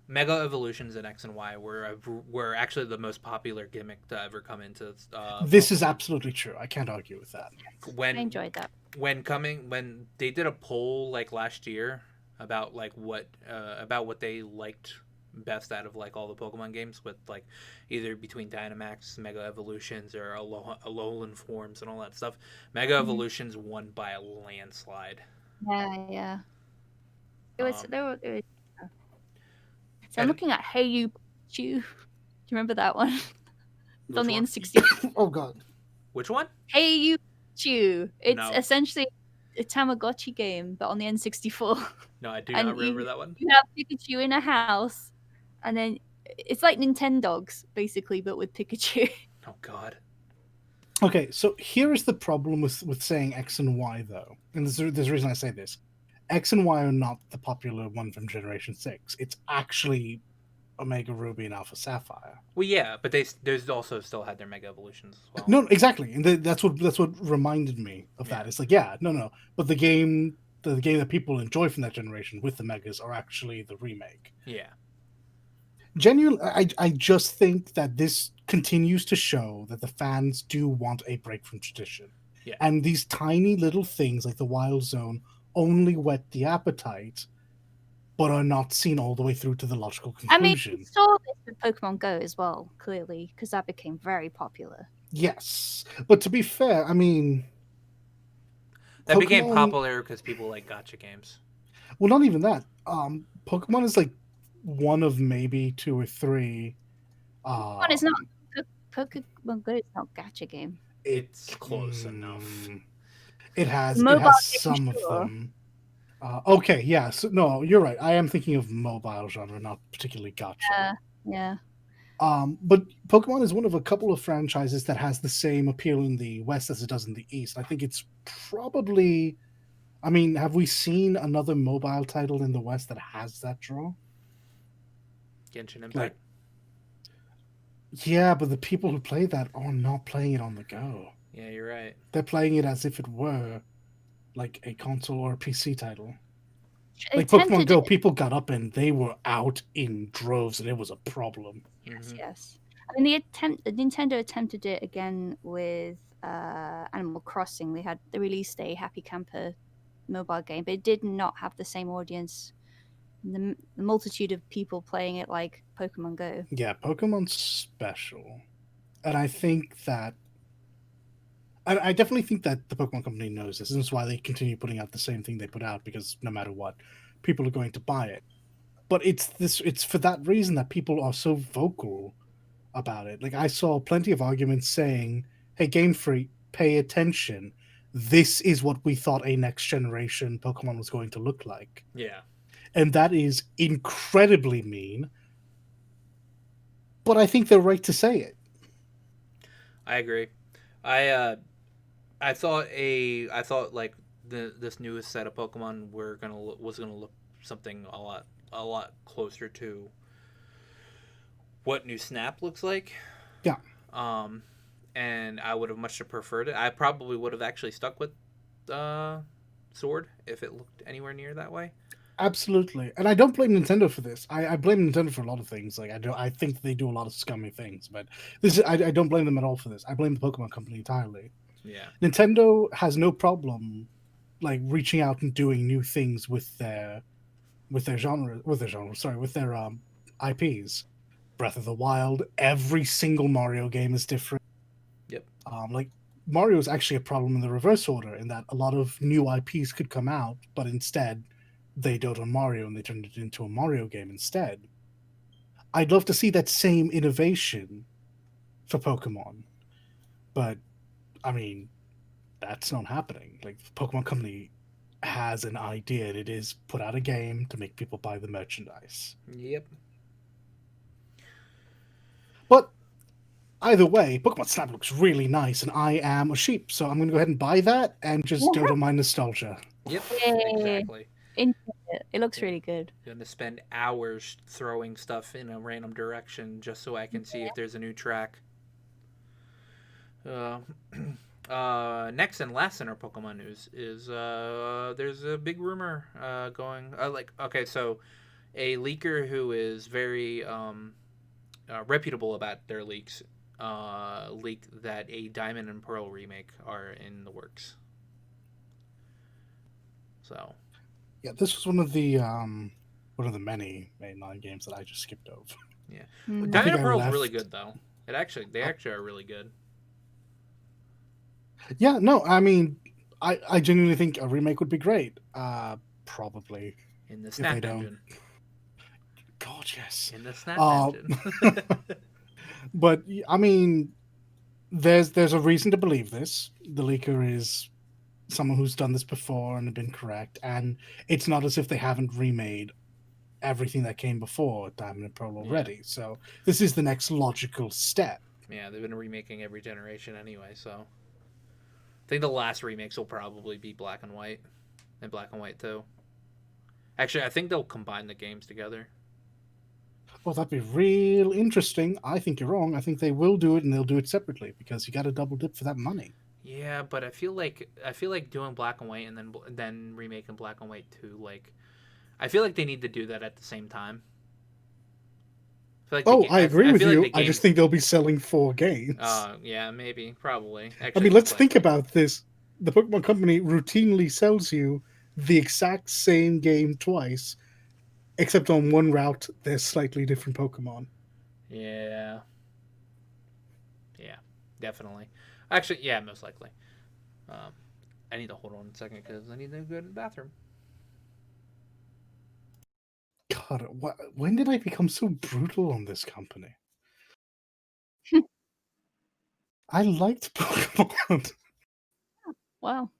Mega Evolutions in X and Y were actually the most popular gimmick to ever come into. This Pokemon. is absolutely true. I can't argue with that. When I enjoyed that. when they did a poll like last year about like what they liked best out of like all the Pokemon games, with like either between Dynamax, Mega Evolutions, or Alolan forms and all that stuff, Mega Evolutions won by a landslide. Yeah. It was. So I'm and- looking at Hey You Pikachu. Do you remember that one? It's Which on the one? N64. Oh, God. Which one? Hey You Pikachu. It's No. essentially a Tamagotchi game, but on the N64. No, I do And not remember that one. You have Pikachu in a house, and then it's like Nintendogs, basically, but with Pikachu. Oh God. Okay, so here is the problem with saying X and Y, though. And there's a reason I say this. X and Y are not the popular one from Generation 6. It's actually Omega Ruby and Alpha Sapphire. Well, yeah, but there's also still had their Mega Evolutions as well. No, exactly. And that's what reminded me of that. It's like, yeah, no. But the game the game that people enjoy from that generation with the megas are actually the remake. Yeah. Genuinely, I just think that this continues to show that the fans do want a break from tradition. Yeah. And these tiny little things like the Wild Zone only whet the appetite, but are not seen all the way through to the logical I mean, conclusion. we saw this with Pokemon Go as well, clearly, because that became very popular. Yes. But to be fair, I mean, That became Pokemon- popular because people like gotcha games. well, not even that. Pokemon is like one of maybe 2 or 3. Pokemon is not Pokemon Go is not a gacha game. It's close enough. It has Mobile some game, of sure. them. Okay, yeah. So, no, you're right. I am thinking of mobile genre, not particularly gotcha. Yeah. But Pokemon is one of a couple of franchises that has the same appeal in the West as it does in the East. I think it's probably. I mean, have we seen another mobile title in the West that has that draw? Genshin Impact. Like, yeah, but the people who play that are not playing it on the go. Yeah, you're right. They're playing it as if it were like a console or a PC title. They Like tend Pokemon to Go, do- people got up and they were out in droves, and it was a problem. Yes, Mhm. yes. I mean, Nintendo attempted it again with Animal Crossing. They released a Happy Camper mobile game, but it did not have the same audience. The multitude of people playing it like Pokemon Go. Yeah, Pokemon's special, and I think that I definitely think that the Pokemon Company knows this, and that's why they continue putting out the same thing they put out, because no matter what, people are going to buy it. But it's for that reason that people are so vocal about it. Like I saw plenty of arguments saying, "Hey, Game Freak, pay attention. This is what we thought a next generation Pokemon was going to look like." Yeah. And that is incredibly mean. But I think they're right to say it. I agree. I thought like this newest set of Pokemon was gonna look something a lot closer to what new Snap looks like. Yeah. And I would have much preferred it. I probably would have actually stuck with Sword if it looked anywhere near that way. Absolutely. And I don't blame Nintendo for this. I blame Nintendo for a lot of things. Like I think they do a lot of scummy things, but I don't blame them at all for this. I blame the Pokemon Company entirely. Yeah. Nintendo has no problem like reaching out and doing new things with their IPs. Breath of the Wild, every single Mario game is different. Yep. Like Mario is actually a problem in the reverse order, in that a lot of new IPs could come out, but instead they dote on Mario and they turned it into a Mario game instead. I'd love to see that same innovation for Pokemon, but I mean, that's not happening. Like the Pokemon Company has an idea, and it is put out a game to make people buy the merchandise. Yep. But either way, Pokemon Snap looks really nice, and I am a sheep, so I'm going to go ahead and buy that and just dote on my nostalgia. Yep. Yay. Exactly. It looks really good. Gonna spend hours throwing stuff in a random direction just so I can see if there's a new track. Next and last in our Pokemon news is there's a big rumor going so a leaker who is very reputable about their leaks leaked that a Diamond and Pearl remake are in the works. So Yeah, this was one of the many mainline games that I just skipped over. yeah, Mm. Diamond and I Pearl's left- really good though. They actually are really good. Yeah, no, I mean, I genuinely think a remake would be great. Probably. In the they Snap don't. engine. God, yes. In the Snap engine. But I mean, there's a reason to believe this. The leaker is someone who's done this before and been correct, and it's not as if they haven't remade everything that came before Diamond and Pearl already. So this is the next logical step. Yeah, they've been remaking every generation anyway, so I think the last remakes will probably be Black and White, and Black and White 2. Actually, I think they'll combine the games together. Well, that'd be real interesting. I think you're wrong. I think they will do it, and they'll do it separately, because you got to double dip for that money. Yeah, but I feel like doing Black and White and then remaking Black and White 2, like I feel like they need to do that at the same time. I feel like Oh, I agree I with feel like you. the I just games. think they'll be selling 4 games. Yeah, maybe, probably, I actually, mean, most let's think likely. about this. The Pokemon Company routinely sells you the exact same game twice, except on one route, there's slightly different Pokemon. Yeah, yeah, definitely. Actually, yeah, most likely. Um, I need to hold on a second because I need to go to the bathroom. God, when did I become so brutal on this company? I liked Pokemon. Well,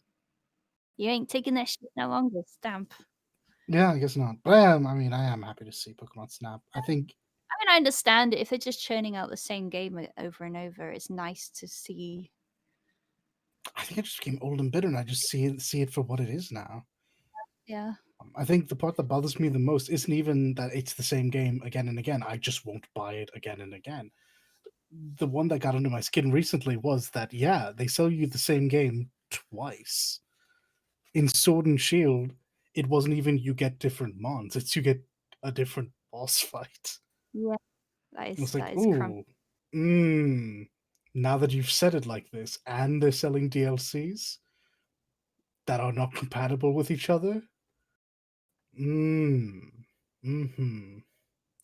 you ain't taking that shit no longer, Stamp. Yeah, I guess not. But I am happy to see Pokemon Snap. I think I mean, I understand it. If they're just churning out the same game over and over, it's nice to see. I just became old and bitter, and I just see it for what it is now. Yeah. I think the part that bothers me the most isn't even that it's the same game again and again. I just won't buy it again and again. The one that got under my skin recently was that, yeah, they sell you the same game twice. In Sword and Shield, it wasn't even you get different mons, it's you get a different boss fight. Yeah. It's That like, is crumb. ooh, now that you've said it like this, and they're selling DLCs that are not compatible with each other. Mm-hmm.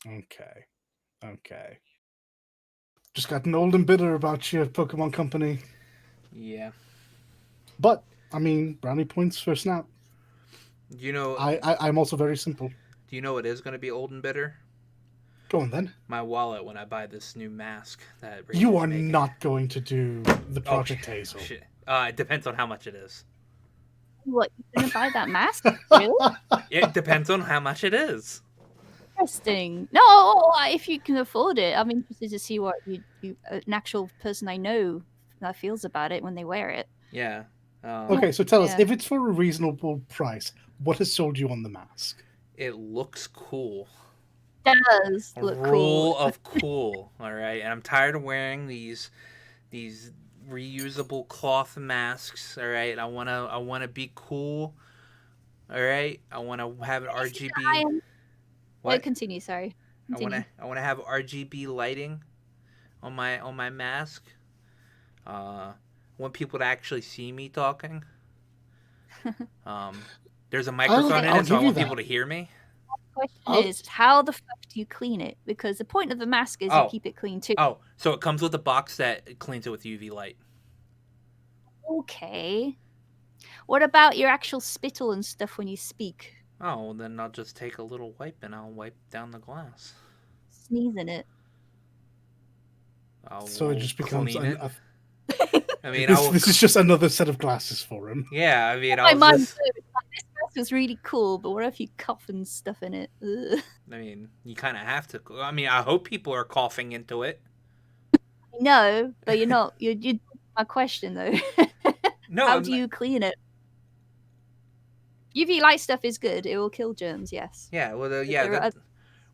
Okay. Okay. Just gotten old and bitter about your Pokemon Company. Yeah. But, I mean, brownie points for Snap. You know, I'm also very simple. do you know what is going to be old and bitter? Go on then. My wallet when I buy this new mask that You Razor's are making. not going to do the Oh Project Hazel. shit! It depends on how much it is. What, you're gonna buy that mask? Really? It depends on how much it is. Interesting. No, if you can afford it, I'm interested to see what an actual person I know that feels about it when they wear it. Yeah. Okay, so tell us, Yeah. if it's for a reasonable price, what has sold you on the mask? It looks cool. Does look cool. Rule of cool. All right, and I'm tired of wearing these reusable cloth masks. All right, I wanna be cool. All right, I wanna have If you RGB. high-end- What? continue. Sorry. Continue. I wanna have RGB lighting on my mask. I want people to actually see me talking. Um, there's a microphone in I'll it, so I give you want people that. to hear me. Question I'll, is, how the fuck do you clean it? Because the point of the mask is you Oh, keep it clean too. oh, so it comes with a box that cleans it with UV light. Okay. What about your actual spittle and stuff when you speak? Oh, well, then I'll just take a little wipe and I'll wipe down the glass. Sneeze in it. I so it will just becomes clean it. I mean, I will. this is just another set of glasses for him. Yeah, I mean, My I'll mind just. too. It's like, this mask was really cool, but what if you cough and stuff in it? Ugh. I mean, you kind of have to. I mean, I hope people are coughing into it. No, but you're not. You. My question though. No, How do you clean it? UV light stuff is good. It will kill germs. Yes. Yeah, well, But yeah. there are Well,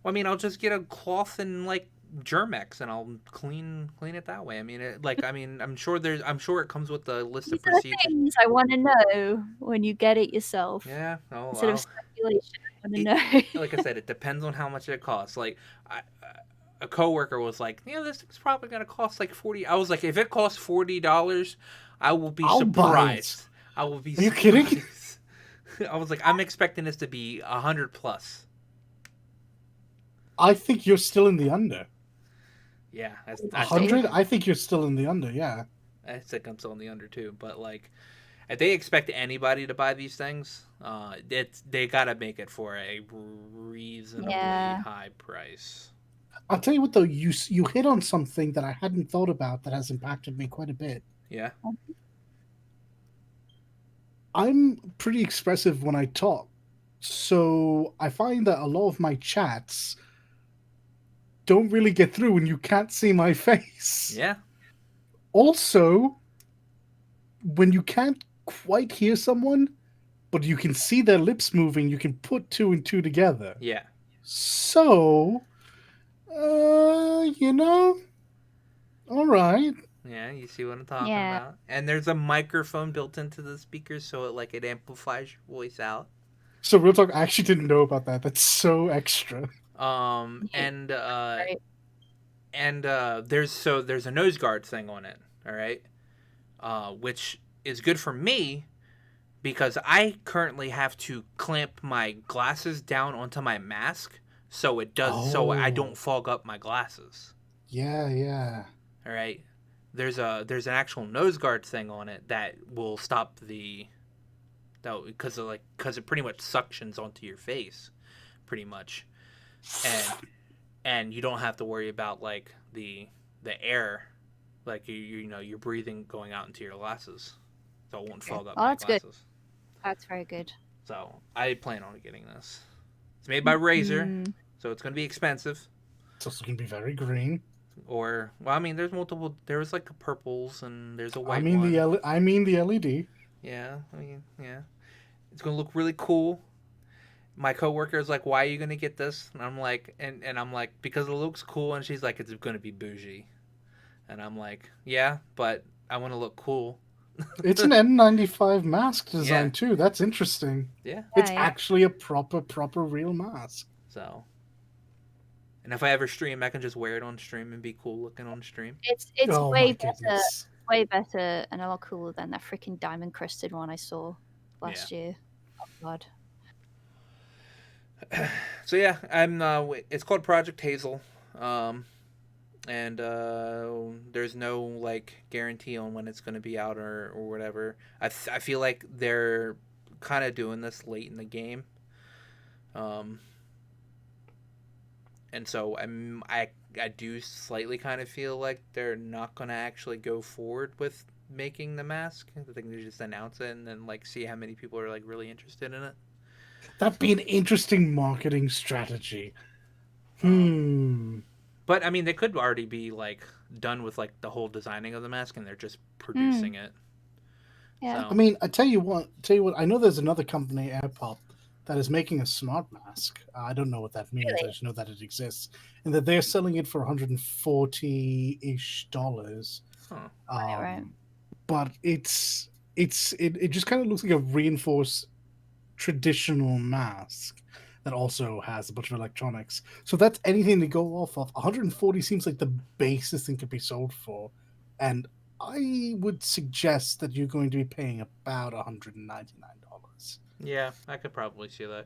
I mean, I'll just get a cloth and like Germex, and I'll clean it that way. I mean, I'm sure I'm sure it comes with a list these of are the procedures. things I want to know when you get it yourself. Yeah, Instead of speculation, I want to know. like I said, it depends on how much it costs. Like, a coworker was like, "Yeah, this thing's probably gonna cost like 40." I was like, "If it costs $40, I will be I'll buy it. surprised. I will be Are you surprised." kidding? I was like, "I'm expecting this to be 100 plus." I think you're still in the under. Yeah, that's 100? I think you're still in the under, yeah. I think I'm still in the under too. But like, if they expect anybody to buy these things, they gotta make it for a reasonably Yeah. high price. I'll tell you what, though, you hit on something that I hadn't thought about that has impacted me quite a bit. Yeah. I'm pretty expressive when I talk, so I find that a lot of my chats don't really get through when you can't see my face. Yeah. Also, when you can't quite hear someone, but you can see their lips moving, you can put two and two together. Yeah. So, all right. Yeah, you see what I'm talking Yeah. about. And there's a microphone built into the speakers, so it amplifies your voice out. So real talk, I actually didn't know about that. That's so extra. Um, Yeah. and Right. there's a nose guard thing on it. All right, which is good for me because I currently have to clamp my glasses down onto my mask so I Oh, don't fog up my glasses. yeah, yeah. All right. There's an actual nose guard thing on it that will stop the that because it pretty much suctions onto your face, pretty much, and you don't have to worry about like the air, like you're breathing going out into your glasses, so it won't Okay. fog up Oh, my that's good. glasses. That's very good. So I plan on getting this. It's made by Razer, Mm. so it's gonna be expensive. It's also gonna be very green. Or well, I mean, there's multiple. There was like purples and there's a I white mean one. the LED. Yeah, I mean, yeah. It's gonna look really cool. My coworker is like, "Why are you gonna get this?" And I'm like, and I'm like, "Because it looks cool." And she's like, "It's gonna be bougie." And I'm like, "Yeah, but I want to look cool." It's an N95 mask design Yeah, too. That's interesting. yeah. It's Yeah. actually a proper real mask. So, and if I ever stream, I can just wear it on stream and be cool looking on stream. It's Oh way my better, goodness. way better, and a lot cooler than that freaking diamond crusted one I saw last Yeah. year. Oh god. So yeah, I'm. It's called Project Hazel. And there's no like guarantee on when it's going to be out or whatever. I feel like they're kind of doing this late in the game, um, and so I do slightly kind of feel like they're not going to actually go forward with making the mask. I think they just announce it and then like see how many people are like really interested in it. That'd be an interesting marketing strategy. But I mean, they could already be like done with like the whole designing of the mask, and they're just producing it. Yeah. So I mean, I tell you what. I know there's another company, AirPop, that is making a smart mask. I don't know what that means. I Really? just know that it exists, and that they're selling it for $140-ish. huh. Right. But it just kind of looks like a reinforced traditional mask that also has a bunch of electronics. So that's anything to go off of. 140 seems like the base this thing could be sold for, and I would suggest that you're going to be paying about $199. Yeah, I could probably see that.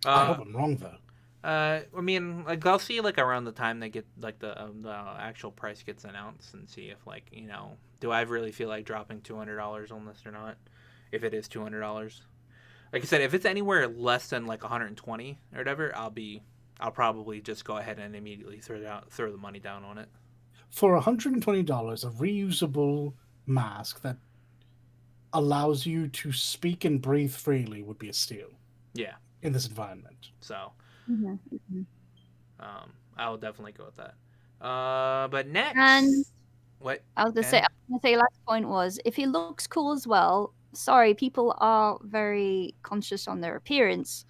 I hope I'm wrong though. I mean, like I'll see like around the time they get like the actual price gets announced and see if like do I really feel like dropping $200 on this or not? If it is $200, like I said, if it's anywhere less than like 120 or whatever, I'll probably just go ahead and immediately throw the money down on it. For $120, a reusable mask that allows you to speak and breathe freely would be a steal Yeah. in this environment. So, Mm-hmm. Mm-hmm. I will definitely go with that. But next, And what? I was gonna And say, last point was if he looks cool as well. Sorry, people are very conscious on their appearance.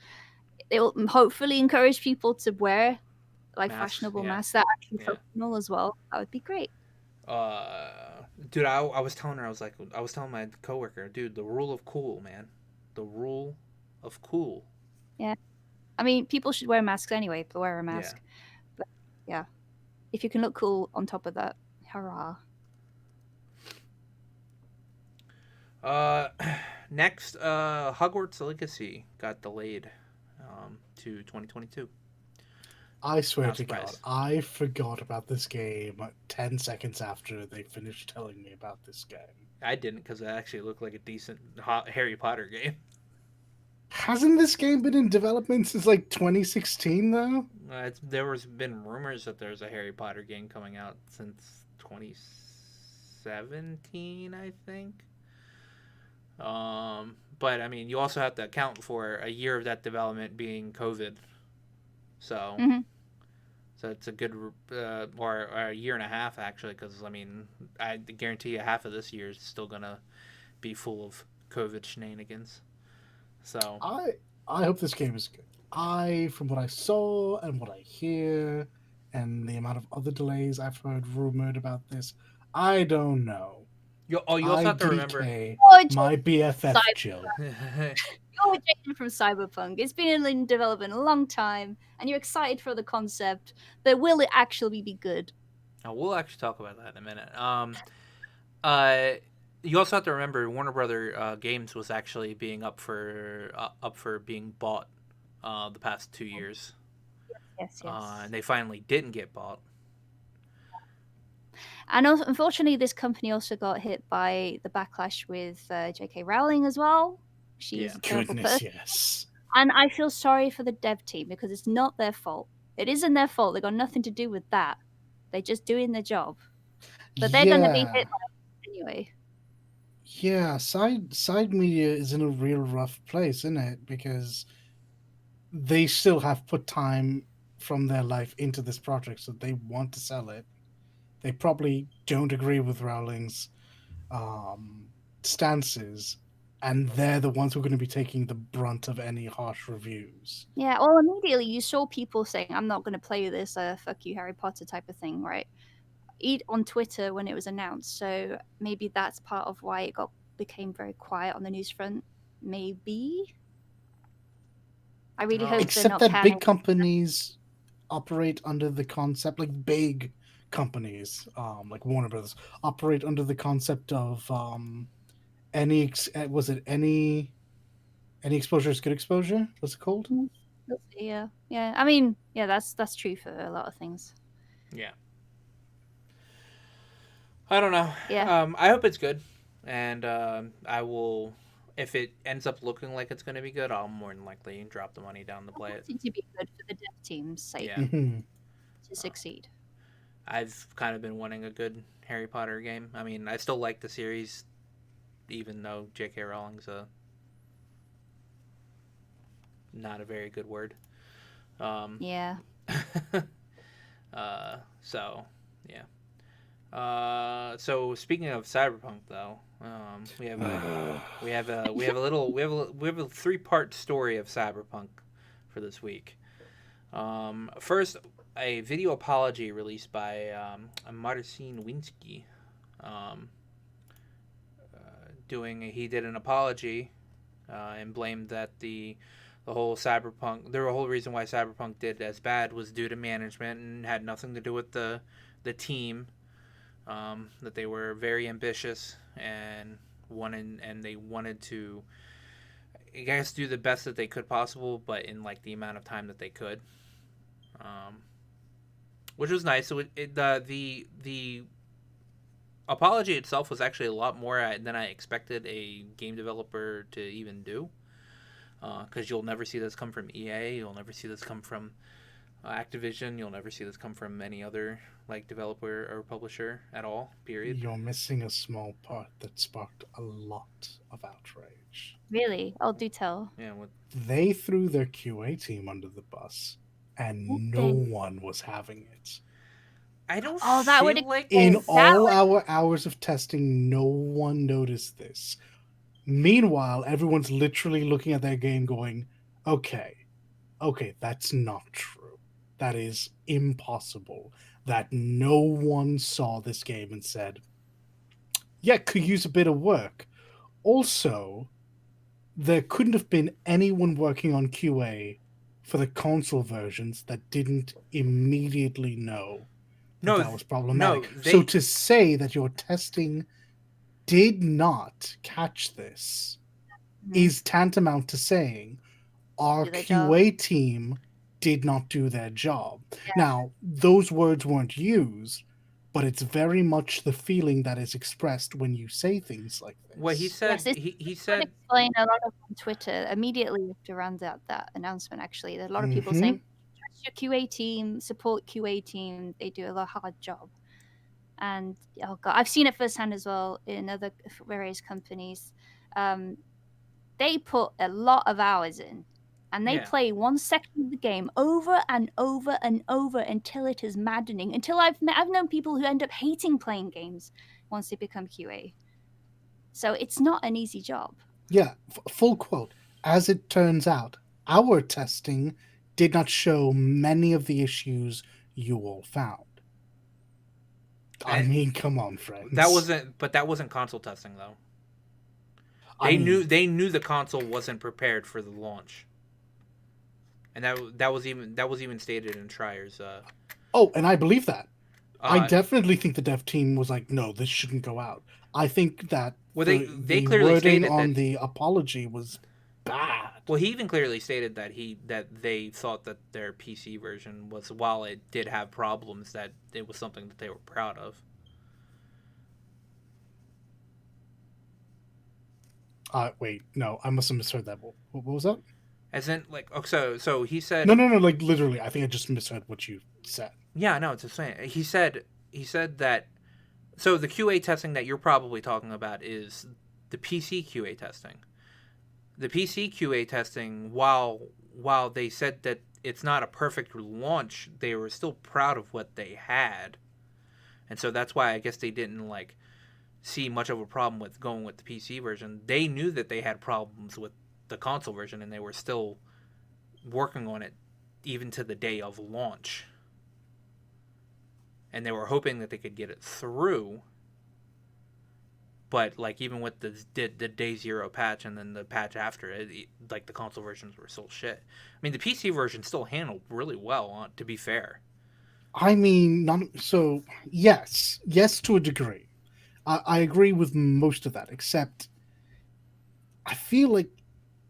It will hopefully encourage people to wear like masks, fashionable yeah, masks that are actually yeah. functional as well. That would be great. Dude, I was telling her, I was telling my coworker, dude, the rule of cool, man, the rule of cool. Yeah, I mean, people should wear masks anyway. To wear a mask, but yeah, if you can look cool on top of that, hurrah! Next, Hogwarts Legacy got delayed to 2022. I swear Not to God, surprised. I forgot about this game 10 seconds after they finished telling me about this game. I didn't because it actually looked like a decent Harry Potter game. Hasn't this game been in development since like 2016 though? There was been rumors that there's a Harry Potter game coming out since 2017, I think. But I mean, you also have to account for a year of that development being COVID. So, Mm-hmm. so it's a good or a year and a half actually, because I mean, I guarantee you half of this year is still gonna be full of COVID shenanigans. So I hope this game is good. From what I saw and what I hear, and the amount of other delays I've heard rumored about this, I don't know. You also have to remember. IDK, Oh, my BFF Cyber- Jill. You're Jason from Cyberpunk. It's been in development a long time, and you're excited for the concept, but will it actually be good? We'll actually talk about that in a minute. You also have to remember Warner Brother Games was actually being up for being bought the past 2 years, Yes, and they finally didn't get bought. And also, unfortunately, this company also got hit by the backlash with J.K. Rowling as well. She's Yeah. a terrible Goodness, person. yes. And I feel sorry for the dev team because it's not their fault. It isn't their fault. They got nothing to do with that. They're just doing their job. But they're going to be hit by it anyway. Yeah, side media is in a real rough place, isn't it? Because they still have put time from their life into this project, so they want to sell it. They probably don't agree with Rowling's um, stances, and they're the ones who are going to be taking the brunt of any harsh reviews. Yeah, well, immediately you saw people saying, I'm not going to play this, fuck you, Harry Potter type of thing, right? On Twitter when it was announced. So maybe that's part of why it became very quiet on the news front. Maybe. I really hope they're Except not that panning. big companies operate under the concept, like big companies, like Warner Brothers, operate under the concept of any exposure is good exposure? What's it called? Yeah, yeah. I mean, yeah, that's true for a lot of things. Yeah. I don't know. Yeah. I hope it's good, and I will. If it ends up looking like it's going to be good, I'll more than likely drop the money down to I play want it. it to be good for the dev team's sake Yeah. Mm-hmm. to succeed. I've kind of been wanting a good Harry Potter game. I mean, I still like the series, even though J.K. Rowling's not a very good word. Yeah. So yeah. So speaking of Cyberpunk, though, we have a 3-part story of Cyberpunk for this week. First, a video apology released by Marcin Winsky. He did an apology and blamed that the whole whole reason why Cyberpunk did as bad was due to management and had nothing to do with the team. That they were very ambitious and they wanted to, I guess, do the best that they could possible, but in like the amount of time that they could, which was nice. So the apology itself was actually a lot more than I expected a game developer to even do, because you'll never see this come from EA, you'll never see this come from Activision, you'll never see this come from any other like developer or publisher at all, period. You're missing a small part that sparked a lot of outrage. Really? Oh, do tell. Yeah, They threw their QA team under the bus, and no one was having it. I don't that would feel like In all our hours of testing, no one noticed this. Meanwhile, everyone's literally looking at their game going, okay, that's not true. That is impossible. That no one saw this game and said, yeah, could use a bit of work. Also, there couldn't have been anyone working on QA for the console versions that didn't immediately know that was problematic. So to say that your testing did not catch this is tantamount to saying our QA team did not do their job. Yeah. Now, those words weren't used, but it's very much the feeling that is expressed when you say things like this. What he said, yes, he said, explain a lot of on Twitter immediately after around that announcement. Actually, there's a lot of people saying, "Trust your QA team, support QA team. They do a hard job." And oh god, I've seen it firsthand as well in other various companies. They put a lot of hours in, and they play one section of the game over and over and over until it is maddening. Until I've known people who end up hating playing games once they become QA. So it's not an easy job. Yeah, full quote. As it turns out, our testing did not show many of the issues you all found. I mean, come on, friends. That wasn't console testing though. They knew the console wasn't prepared for the launch, and that was even stated in Schreier's. And I believe that. I definitely think the dev team was like, no, this shouldn't go out. I think that they clearly wording stated on that the apology was bad. Well, he even clearly stated that they thought that their PC version was, while it did have problems, that it was something that they were proud of. Wait, no, I must have misheard that. What was that? As in, like, so he said. No, like literally. I think I just misheard what you said. Yeah, no, it's the same. He said that. So the QA testing that you're probably talking about is the PC QA testing. The PC QA testing, while they said that it's not a perfect launch, they were still proud of what they had, and so that's why I guess they didn't like see much of a problem with going with the PC version. They knew that they had problems with the console version, and they were still working on it even to the day of launch. And they were hoping that they could get it through. But like even with the day zero patch and then the patch after it, like the console versions were still shit. I mean, the PC version still handled really well, to be fair. I mean, yes to a degree. I agree with most of that, except I feel like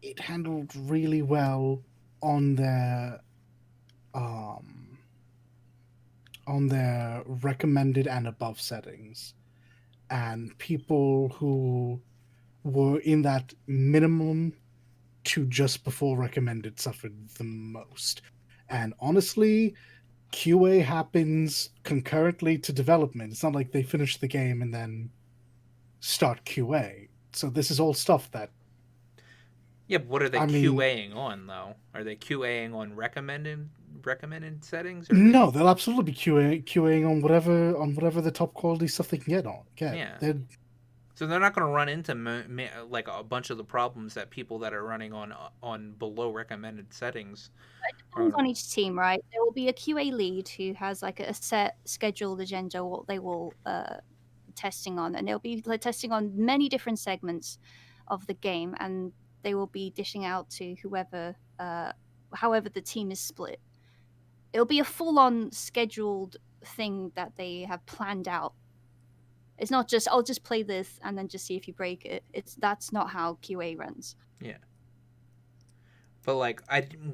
it handled really well on their recommended and above settings, and people who were in that minimum to just before recommended suffered the most. And honestly, QA happens concurrently to development. It's not like they finish the game and then start QA. So this is all stuff that. Yeah, but what are they QAing on though? Are they QAing on recommended settings? Or no, they'll absolutely be QAing on whatever the top quality stuff they can get on. Yeah. So they're not going to run into like a bunch of the problems that people that are running on below recommended settings. It depends on each team, right? There will be a QA lead who has like a set scheduled agenda what they will testing on, and they'll be like testing on many different segments of the game, and they will be dishing out to whoever, however the team is split. It'll be a full-on scheduled thing that they have planned out. It's not just, I'll just play this and then just see if you break it. That's not how QA runs. Yeah. But like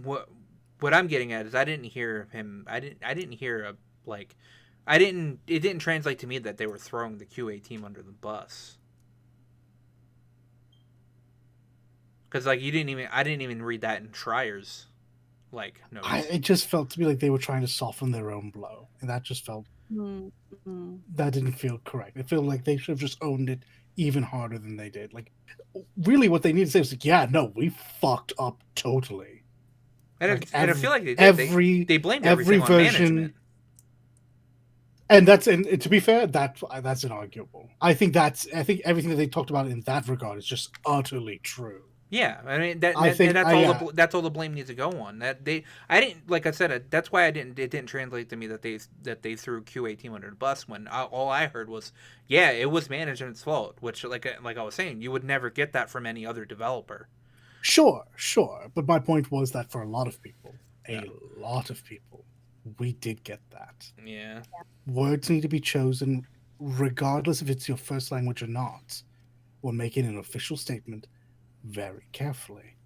what I'm getting at is I didn't hear him. I didn't hear it didn't translate to me that they were throwing the QA team under the bus. Because like I didn't even read that in Schreier's notes. It just felt to me like they were trying to soften their own blow, and that just felt that didn't feel correct. It felt like they should have just owned it even harder than they did. Like, really, what they needed to say was like, "Yeah, no, we fucked up totally." And I feel like they did. They blamed every version on management. And to be fair, that's inarguable. I think everything that they talked about in that regard is just utterly true. Yeah, I mean that's all the blame needs to go on. I didn't, like I said, that's why it didn't translate to me that they threw QA team under the bus when all I heard was, yeah, it was management's fault, which like I was saying, you would never get that from any other developer. Sure, but my point was that for a lot of people, we did get that. Yeah. Words need to be chosen regardless if it's your first language or not, when making an official statement very carefully.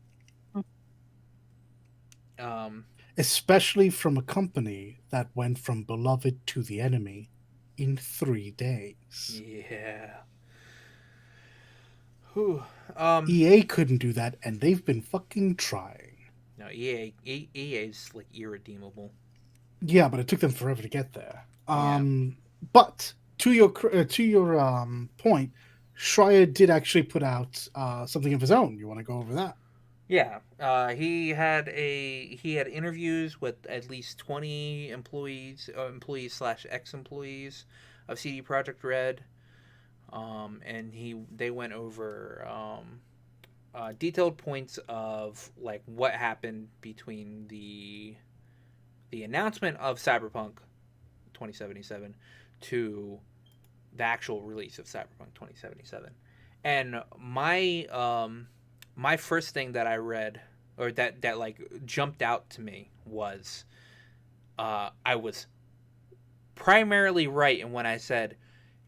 Especially from a company that went from beloved to the enemy in 3 days. Yeah. EA couldn't do that, and they've been fucking trying. No, EA is like irredeemable. Yeah, but it took them forever to get there. But to your point, Schreier did actually put out something of his own. You want to go over that? Yeah, he had interviews with at least 20 employees / ex-employees of CD Projekt Red, and they went over detailed points of like what happened between the announcement of Cyberpunk 2077 to the actual release of Cyberpunk 2077. And my first thing that I read, or that like jumped out to me, was I was primarily right in when I said,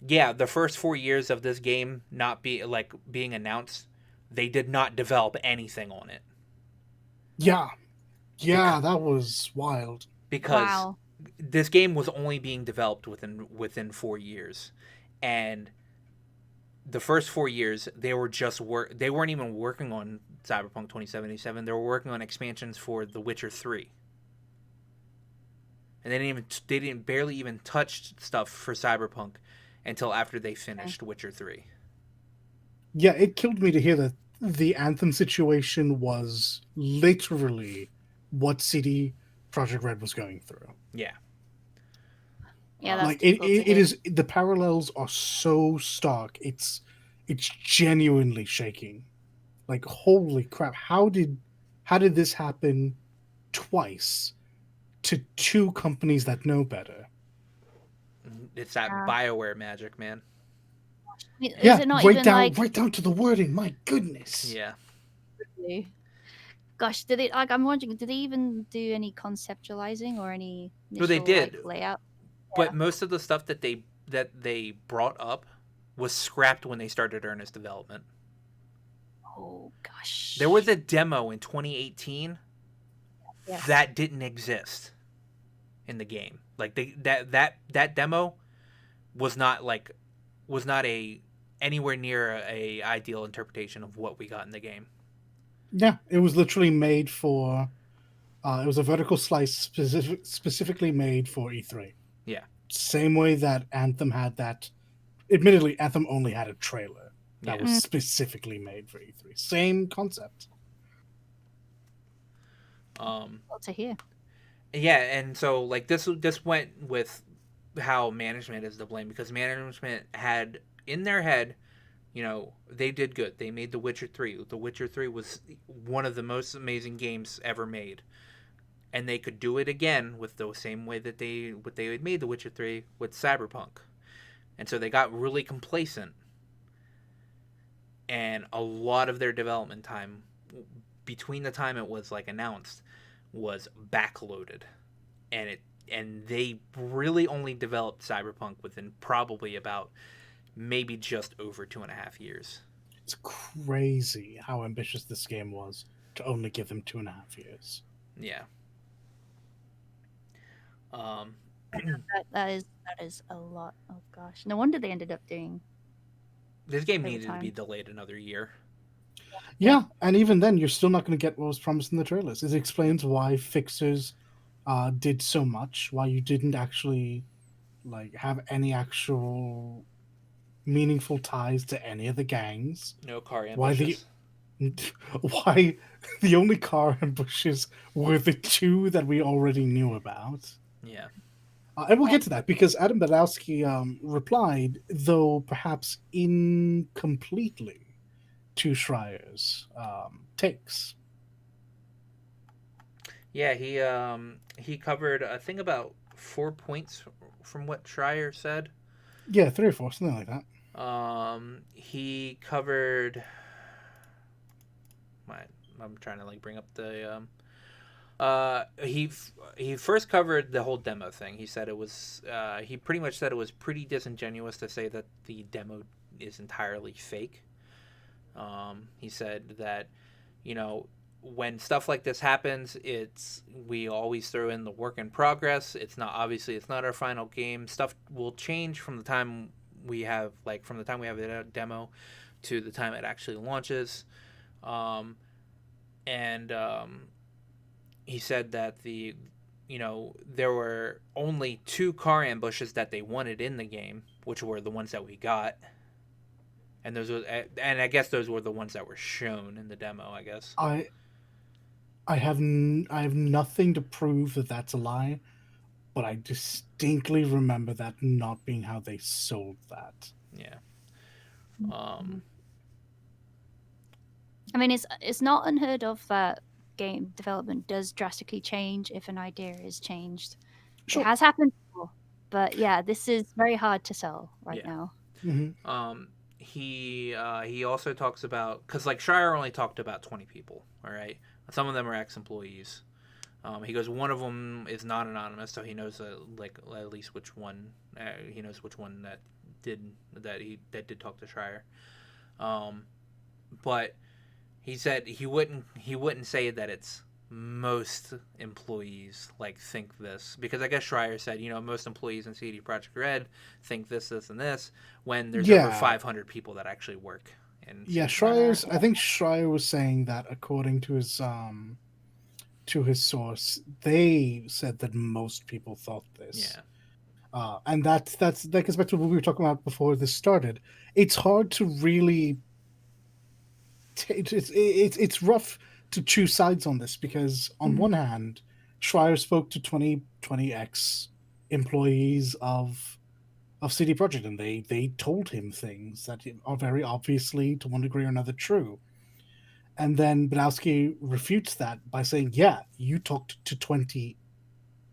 yeah, the first 4 years of this game not being announced, they did not develop anything on it. Yeah, Bec- that was wild. because Wow. this game was only being developed within 4 years, and the first 4 years they were they weren't even working on Cyberpunk 2077. They were working on expansions for The Witcher 3, and they didn't barely even touch stuff for Cyberpunk until after they finished Witcher 3. Yeah, it killed me to hear that the Anthem situation was literally what CD Projekt Red was going through. Yeah. Yeah, that's Like difficult to it hear. is, the parallels are so stark. It's genuinely shaking. Like, holy crap, how did this happen twice to two companies that know better? It's that Yeah. BioWare magic, man. I mean, is Yeah, it not even like? right down to the wording. My goodness. Yeah. Gosh, did they like? I'm wondering, did they even do any conceptualizing or any Well, they initial like did, layout? but most of the stuff that they brought up was scrapped when they started earnest development. Oh gosh. There was a demo in 2018 Yes. that didn't exist in the game. Like that demo was not a anywhere near a ideal interpretation of what we got in the game. Yeah, it was literally made for. It was a vertical slice specifically made for E3. Yeah. Same way that Anthem had that. Admittedly, Anthem only had a trailer that Yeah. was specifically made for E3. Same concept. Well to hear. Yeah, and so like this went with how management is to blame, because management had in their head, they did good. They made The Witcher 3. The Witcher 3 was one of the most amazing games ever made. And they could do it again with the same way that they had made The Witcher 3 with Cyberpunk. And so they got really complacent. And a lot of their development time between the time it was like announced was backloaded. And they really only developed Cyberpunk within probably about maybe just over 2.5 years. It's crazy how ambitious this game was to only give them 2.5 years. Yeah. That is a lot. Oh gosh, no wonder they ended up doing. This game Over needed to time. be delayed another year. Yeah, and even then, you're still not going to get what was promised in the trailers. It explains why fixers did so much, why you didn't actually have any actual meaningful ties to any of the gangs. No car Why ambushes. why the only car ambushes were the two that we already knew about. Yeah. And we'll get to that because Adam Badowski replied, though perhaps incompletely, to Schreier's takes. Yeah, he covered I think about 4 points from what Schreier said. Yeah, 3 or 4, something like that. He covered I'm trying to bring up the he first covered the whole demo thing. He said it was he pretty much said it was pretty disingenuous to say that the demo is entirely fake. He said that when stuff like this happens, we always throw in the work in progress. It's not our final game. Stuff will change from the time we have a demo to the time it actually launches. He said that there were only 2 car ambushes that they wanted in the game, which were the ones that we got. And I guess those were the ones that were shown in the demo, I guess. I have nothing to prove that that's a lie, but I distinctly remember that not being how they sold that. Yeah. I mean, it's not unheard of that game development does drastically change if an idea is changed. Sure. It has happened before, But yeah, this is very hard to sell right Yeah. now. Mm-hmm. He also talks about, because like Schreier only talked to about 20 people. All right, some of them are ex-employees. He goes, one of them is not anonymous, so he knows like at least which one. He knows which one that did talk to Schreier. But he said he wouldn't say that it's most employees like think this, because I guess Schreier said, most employees in CD Projekt Red think this and this, when there's over Yeah. 500 people that actually work in Yeah, CD Projekt Red. I think Schreier was saying that according to his source, they said that most people thought this. Yeah. And that goes back to what we were talking about before this started. It's hard to really. It's rough to choose sides on this, because on one hand, Schreier spoke to 20 ex employees of CD Projekt, and they told him things that are very obviously, to one degree or another, true. And then Badowski refutes that by saying, "Yeah, you talked to 20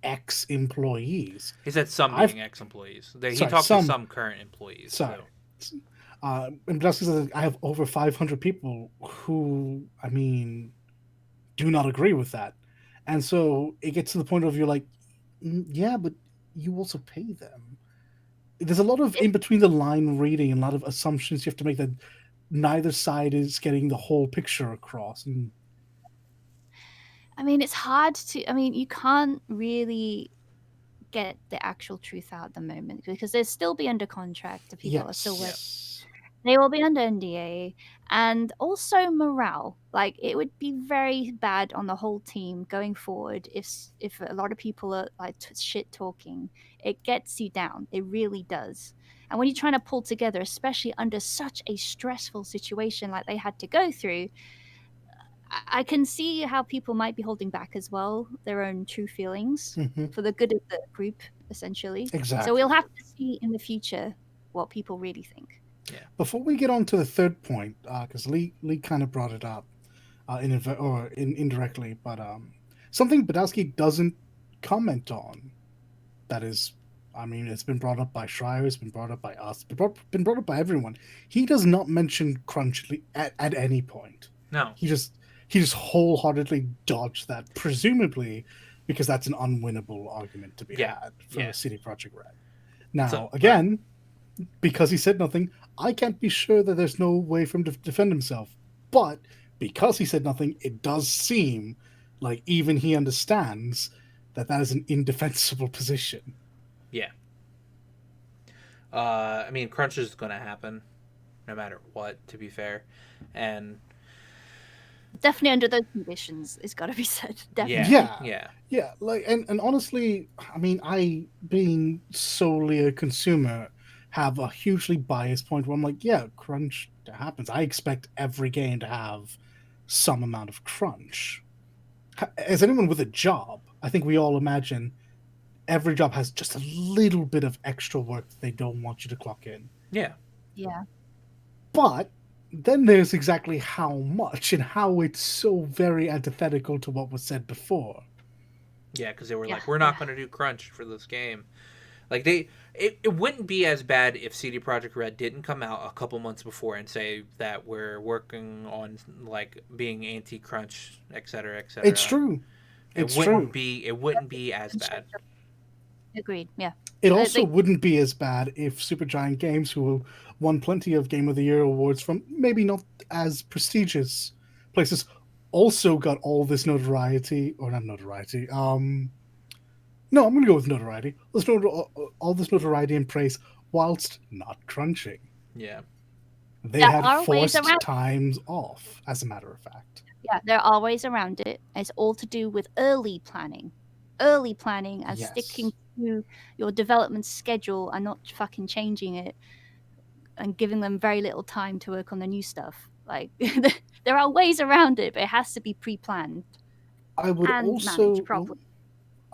ex-employees." He said some I've being ex-employees. He sorry, talked to some current employees. sorry. So. And Badowski says, "I have over 500 people who, I mean, do not agree with that." And so it gets to the point of you're like, yeah, but you also pay them. There's a lot of in between the line reading and a lot of assumptions you have to make that neither side is getting the whole picture across. And I mean, it's hard to. I mean, you can't really get the actual truth out at the moment because they'll still be under contract. The people are still working. They will be under NDA, and also morale. Like, it would be very bad on the whole team going forward if a lot of people are like shit talking. It gets you down. It really does. And when you're trying to pull together, especially under such a stressful situation like they had to go through, I can see how people might be holding back as well their own true feelings for the good of the group, essentially. Exactly. So we'll have to see in the future what people really think. Yeah. Before we get on to the third point, because Lee kind of brought it up, indirectly, but something Badowski doesn't comment on. That is, I mean, it's been brought up by Schreier, it's been brought up by us, been brought up by everyone. He does not mention crunch at any point. No. He just wholeheartedly dodged that, presumably because that's an unwinnable argument to be had for CD Projekt Red. Now, again, because he said nothing, I can't be sure that there's no way for him to defend himself. But because he said nothing, it does seem like even he understands that is an indefensible position. Yeah. I mean, crunch is going to happen no matter what, to be fair. And definitely under those conditions, it's got to be said. Definitely. Yeah. Like, and honestly, I mean, I, being solely a consumer, have a hugely biased point where I'm like, yeah, crunch happens. I expect every game to have some amount of crunch. As anyone with a job, I think we all imagine every job has just a little bit of extra work that they don't want you to clock in. Yeah. Yeah. But then there's exactly how much, and how it's so very antithetical to what was said before. Yeah, because they were like, we're not going to do crunch for this game. Like, it wouldn't be as bad if CD Projekt Red didn't come out a couple months before and say that we're working on, like, being anti-crunch, et cetera, et cetera. It's true. It wouldn't be as bad. Agreed. Yeah. It also wouldn't be as bad if Supergiant Games, who won plenty of Game of the Year awards from maybe not as prestigious places, also got all this notoriety, or not notoriety. No, I'm going to go with notoriety. All this notoriety and praise whilst not crunching. Yeah. They had forced times off, as a matter of fact. Yeah, they're always around it. It's all to do with early planning and sticking to your development schedule and not fucking changing it and giving them very little time to work on the new stuff. Like, there are ways around it, but it has to be pre-planned managed properly.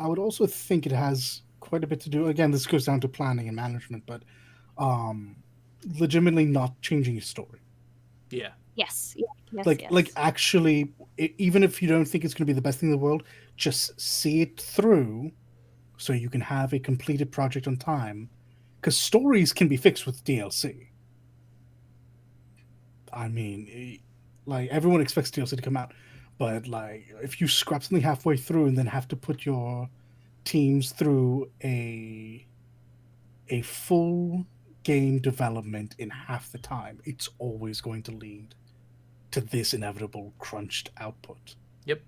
I would also think it has quite a bit to do. Again, this goes down to planning and management, but legitimately not changing your story. Yeah. Yes. Like actually, even if you don't think it's going to be the best thing in the world, just see it through so you can have a completed project on time, because stories can be fixed with DLC. I mean, like everyone expects DLC to come out, but like if you scrap something halfway through and then have to put your teams through a full game development in half the time, it's always going to lead to this inevitable crunched output. Yep.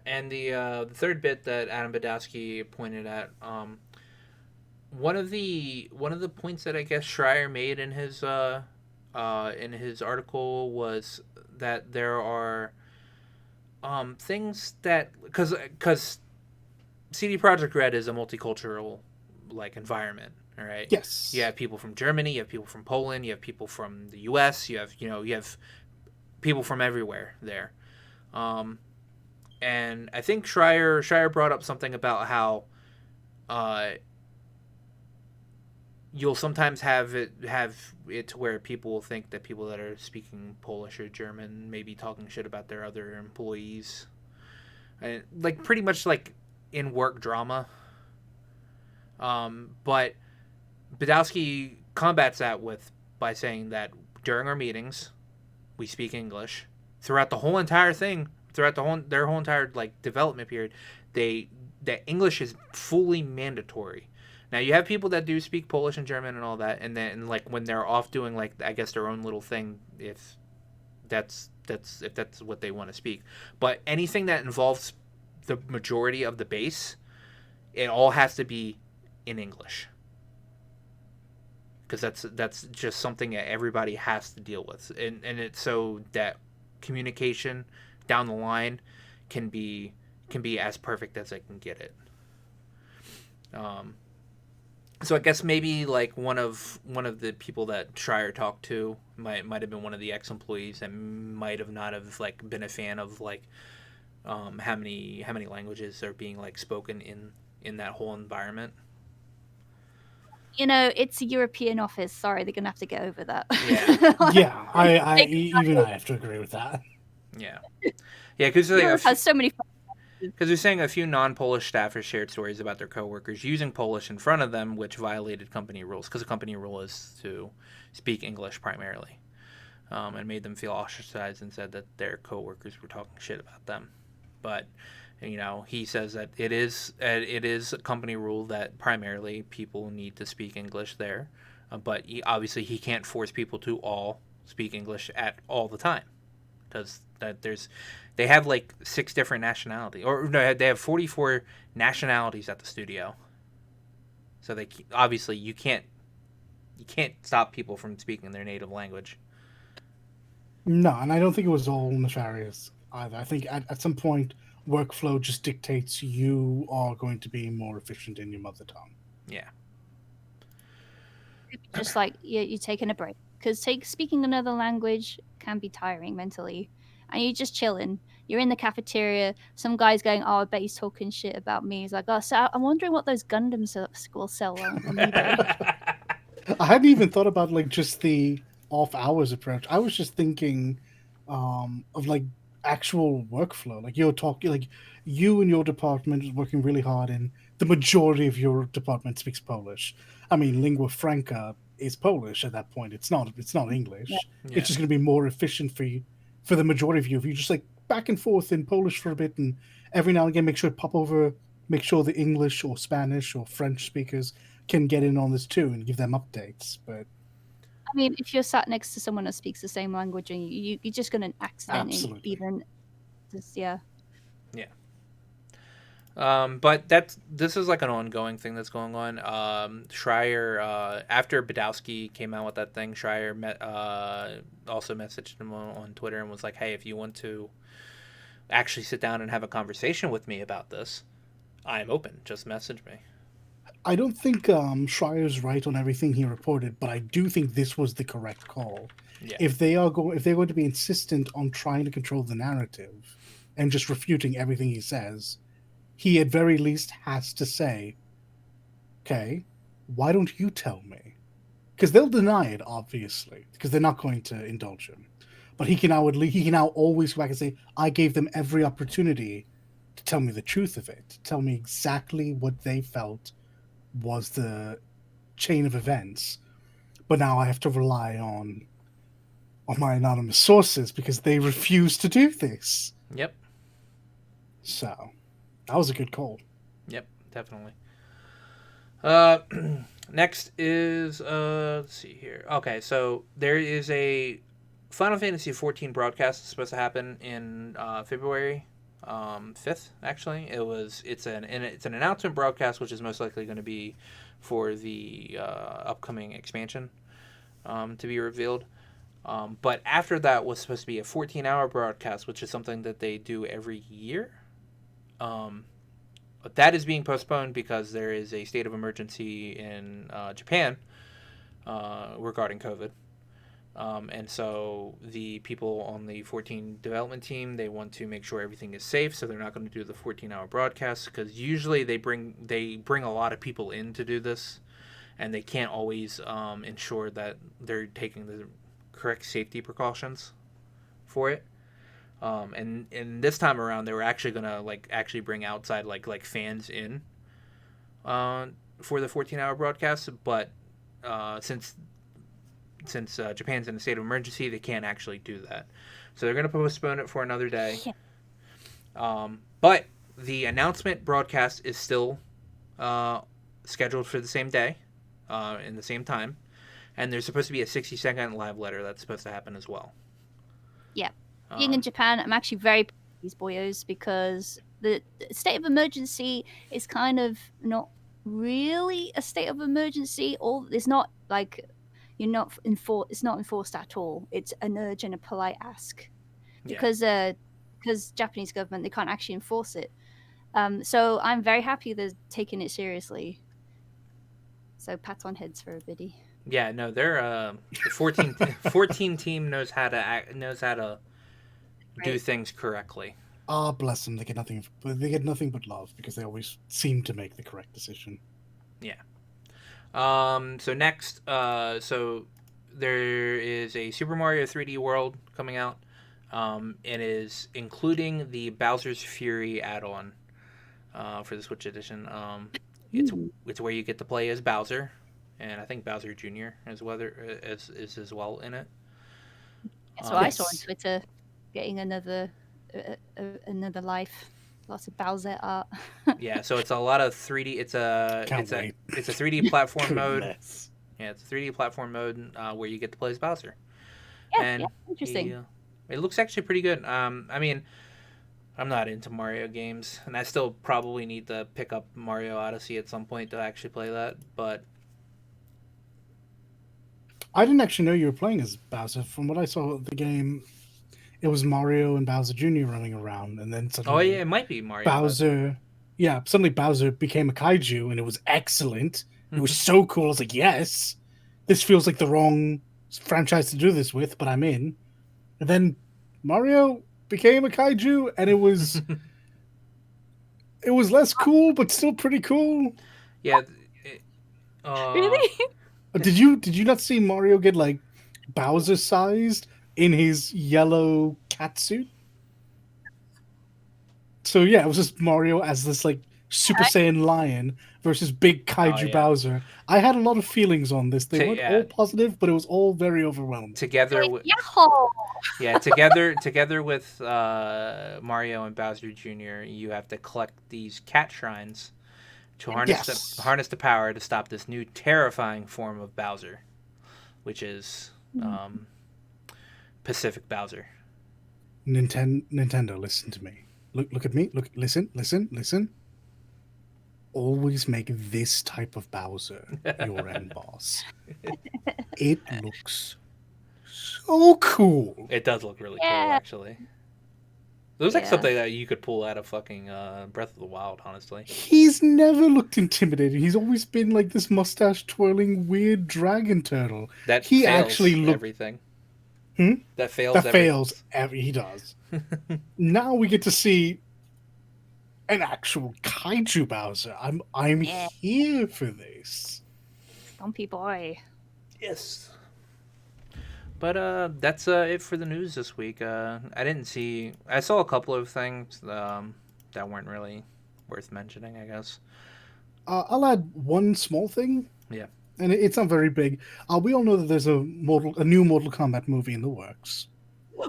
And the third bit that Adam Badowski pointed at, one of the points that I guess Schreier made in his article was that there are things that because CD Projekt Red is a multicultural like environment. All right. Yes. You have people from Germany, you have people from Poland, you have people from the U.S., you have people from everywhere there. And I think Schreier brought up something about how you'll sometimes have it to where people will think that people that are speaking Polish or German may be talking shit about their other employees, and like pretty much like in work drama. But Badowski combats that by saying that during our meetings, we speak English throughout the whole entire thing, throughout their whole entire like development period. That English is fully mandatory. Now you have people that do speak Polish and German and all that, and then like when they're off doing like I guess their own little thing, if that's what they want to speak. But anything that involves the majority of the base, it all has to be in English, because that's just something that everybody has to deal with, and it's so that communication down the line can be as perfect as I can get it. So I guess maybe like one of the people that Schreier talked to might have been one of the ex-employees that might have not have like been a fan of like how many languages are being like spoken in that whole environment. You know, it's a European office. Sorry, they're gonna have to get over that. Yeah. Yeah, I even I have to agree with that. Yeah, because Europe has so many. Because they're saying a few non-Polish staffers shared stories about their coworkers using Polish in front of them, which violated company rules. Because the company rule is to speak English primarily, and made them feel ostracized and said that their coworkers were talking shit about them. But he says that it is a company rule that primarily people need to speak English there, but obviously he can't force people to all speak English at all the time, because they have like 6 different nationalities, or no, they have 44 nationalities at the studio. So they obviously you can't stop people from speaking their native language. No, and I don't think it was all nefarious either. I think at some point workflow just dictates you are going to be more efficient in your mother tongue. Yeah. Just like you're taking a break, because speaking another language can be tiring mentally, and you're just chilling. You're in the cafeteria. Some guy's going, "Oh, I bet he's talking shit about me." He's like, "Oh, so I'm wondering what those Gundams will sell on eBay." I hadn't even thought about like just the off hours approach. I was just thinking of like actual workflow. Like you're talking, like you and your department is working really hard, and the majority of your department speaks Polish. I mean, lingua franca is Polish at that point. It's not English. Yeah. It's just going to be more efficient for the majority of you if you just like back and forth in Polish for a bit, and every now and again make sure to pop over, make sure the English or Spanish or French speakers can get in on this too and give them updates. But I mean, if you're sat next to someone that speaks the same language, and you're just going to accidentally absolutely. even just Yeah. But this is like an ongoing thing that's going on. Schreier, after Badowski came out with that thing, Schreier also messaged him on Twitter and was like, "Hey, if you want to actually sit down and have a conversation with me about this, I'm open. Just message me." I don't think Schreier's right on everything he reported, but I do think this was the correct call. Yeah. If they're going to be insistent on trying to control the narrative and just refuting everything he says, he at very least has to say, "Okay, why don't you tell me?" Because they'll deny it, obviously, because they're not going to indulge him. But he can now always go back and say, "I gave them every opportunity to tell me the truth of it, to tell me exactly what they felt was the chain of events. But now I have to rely on my anonymous sources because they refuse to do this. Yep. So that was a good call. Yep, definitely. Next is let's see here. Okay, so there is a Final Fantasy XIV broadcast that's supposed to happen in February 5th. Actually, it's an announcement broadcast, which is most likely going to be for the upcoming expansion to be revealed. But after that was supposed to be a 14-hour broadcast, which is something that they do every year. But that is being postponed because there is a state of emergency in Japan regarding COVID. And so the people on the 14 development team, they want to make sure everything is safe, so they're not going to do the 14-hour broadcast because usually they bring a lot of people in to do this, and they can't always ensure that they're taking the correct safety precautions for it. And this time around, they were actually gonna actually bring outside like fans in for the 14-hour broadcast, but since Japan's in a state of emergency, they can't actually do that. So they're gonna postpone it for another day. But the announcement broadcast is still scheduled for the same day, in the same time, and there's supposed to be a 60-second live letter that's supposed to happen as well. Yeah. Being in Japan, I'm actually very proud of these boyos because the state of emergency is kind of not really a state of emergency, or it's not like it's not enforced at all. It's an urge and a polite ask because Japanese government, they can't actually enforce it. So I'm very happy they're taking it seriously. So pat on heads for everybody. Yeah, no, they're 14 team knows how to do things correctly. Ah, bless them. They get nothing but love because they always seem to make the correct decision. Yeah. So next, so there is a Super Mario 3D World coming out. It is including the Bowser's Fury add-on for the Switch edition. It's where you get to play as Bowser, and I think Bowser Jr. is as well in it. So I saw on Twitter, getting another life, lots of Bowser art. Yeah, so it's a lot of 3D. It's a 3D platform mode. Yeah, it's a 3D platform mode where you get to play as Bowser. Yeah, interesting. It looks actually pretty good. I mean, I'm not into Mario games, and I still probably need to pick up Mario Odyssey at some point to actually play that. But I didn't actually know you were playing as Bowser. From what I saw of the game, it was Mario and Bowser Jr. running around, and then suddenly it might be Mario. Bowser. Yeah, suddenly Bowser became a kaiju, and it was excellent. It was so cool. I was like, yes, this feels like the wrong franchise to do this with, but I'm in. And then Mario became a kaiju, and it was less cool, but still pretty cool. Yeah. Really? Did you not see Mario get like Bowser sized in his yellow catsuit? So yeah, it was just Mario as this like Super Saiyan lion versus big kaiju Bowser. I had a lot of feelings on this. They weren't all positive, but it was all very overwhelming. Together with Mario and Bowser Jr., you have to collect these cat shrines to harness the power to stop this new terrifying form of Bowser, which is Pacific Bowser. Nintendo, listen to me. Look at me. Listen. Always make this type of Bowser your end boss. It looks so cool. It does look really cool, actually. It looks like something that you could pull out of fucking Breath of the Wild, honestly. He's never looked intimidating. He's always been like this mustache-twirling weird dragon turtle. That he fails actually looked everything. That fails everything. He does. Now we get to see an actual kaiju Bowser. I'm here for this. Bumpy boy. Yes. But that's it for the news this week. I saw a couple of things. that weren't really worth mentioning, I guess. I'll add one small thing. Yeah. And it's not very big. We all know that there's a new Mortal Kombat movie in the works.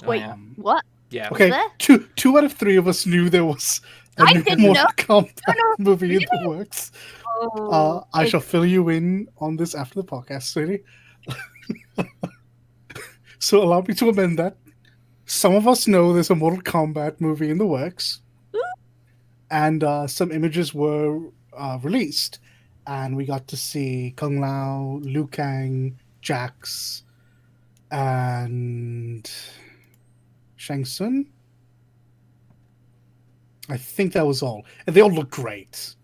Wait, yeah. what? Yeah. Was Okay, there? two out of three of us knew there was a I new didn't know. Mortal Kombat No, no, movie in the really? works. Oh, I shall fill you in on this after the podcast, sweetie. So allow me to amend that. Some of us know there's a Mortal Kombat movie in the works, and some images were released, and we got to see Kung Lao, Liu Kang, Jax, and Shang Tsung. I think that was all, and they all look great.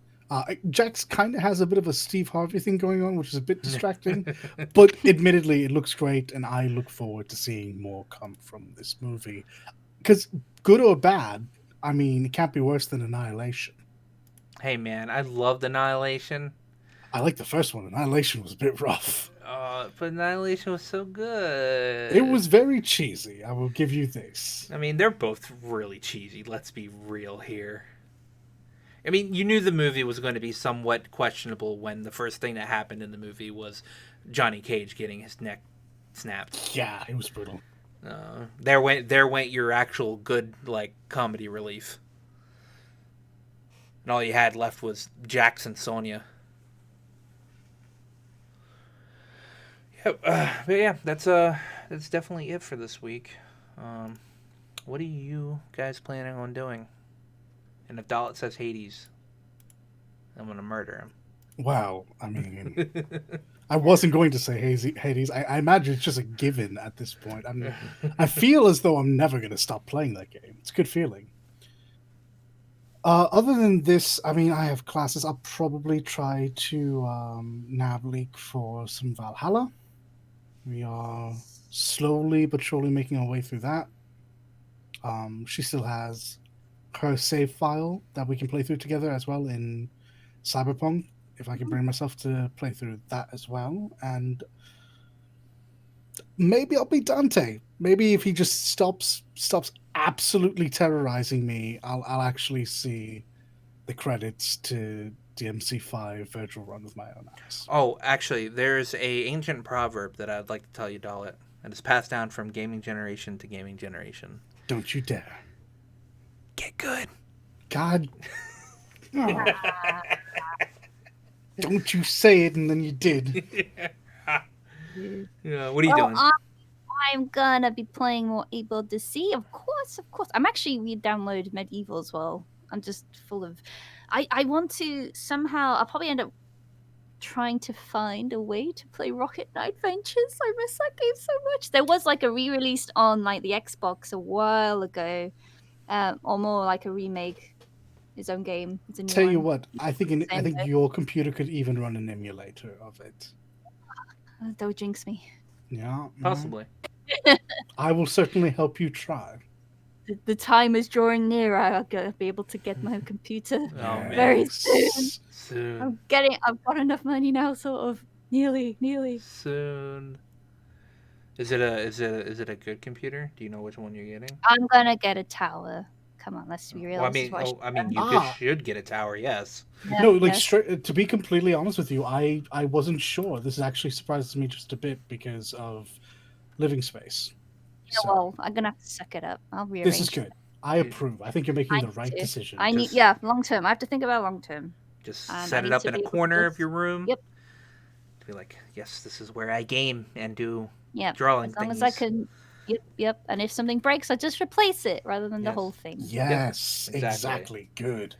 Jax kind of has a bit of a Steve Harvey thing going on, which is a bit distracting, but admittedly, it looks great, and I look forward to seeing more come from this movie. Because good or bad, I mean, it can't be worse than Annihilation. Hey, man, I loved Annihilation. I like the first one. Annihilation was a bit rough. But Annihilation was so good. It was very cheesy. I will give you this. I mean, they're both really cheesy. Let's be real here. I mean, you knew the movie was going to be somewhat questionable when the first thing that happened in the movie was Johnny Cage getting his neck snapped. Yeah, it was brutal. There went your actual good comedy relief, and all you had left was Jax and Sonya. Yep, but yeah, that's definitely it for this week. What are you guys planning on doing? And if Dalit says Hades, I'm gonna murder him. Wow, I mean, I wasn't going to say Hades. I imagine it's just a given at this point. I feel as though I'm never going to stop playing that game. It's a good feeling. Other than this, I mean, I have classes. I'll probably try to nav leak for some Valhalla. We are slowly but surely making our way through that. She still has her save file that we can play through together as well in Cyberpunk. If I can bring myself to play through that as well, and maybe I'll beat Dante. Maybe if he just stops absolutely terrorizing me, I'll actually see the credits to DMC5 Virtual Run with my own eyes. Oh, actually, there's a ancient proverb that I'd like to tell you, Dalit, and it's passed down from gaming generation to gaming generation. Don't you dare. Get good. God. Oh. Don't you say it, and then you did. Yeah, what are you doing? I'm gonna be playing more Able to See. Of course. I'm actually re-download Medieval as well. I'm just full of. I want to somehow. I'll probably end up trying to find a way to play Rocket Knight Ventures. I miss that game so much. There was like a re-release on like the Xbox a while ago, or more like a remake. His own game. It's a new Tell one. you what, I think your computer could even run an emulator of it. Don't jinx me. Yeah, Possibly. I will certainly help you try. The time is drawing near. I'll be able to get my computer man. very soon. Soon. I've got enough money now, sort of. Nearly. Soon. Is it a good computer? Do you know which one you're getting? I'm gonna get a tower. Come on, let's be real. Well, I mean, you should get a tower. Yes. Yeah, No, like yes. straight, to be completely honest with you, I wasn't sure. This actually surprises me just a bit because of living space. Yeah, well, I'm gonna have to suck it up. I'll rearrange. This is good. I approve. I think you're making the right decision. I need, long term. I have to think about long term. Just set it up in a corner of your room. Yep. To be like, yes, this is where I game and do Yeah. drawing as long things. as I can. Yep. And if something breaks, I just replace it rather than the whole thing. Yes, Yep, exactly. Good.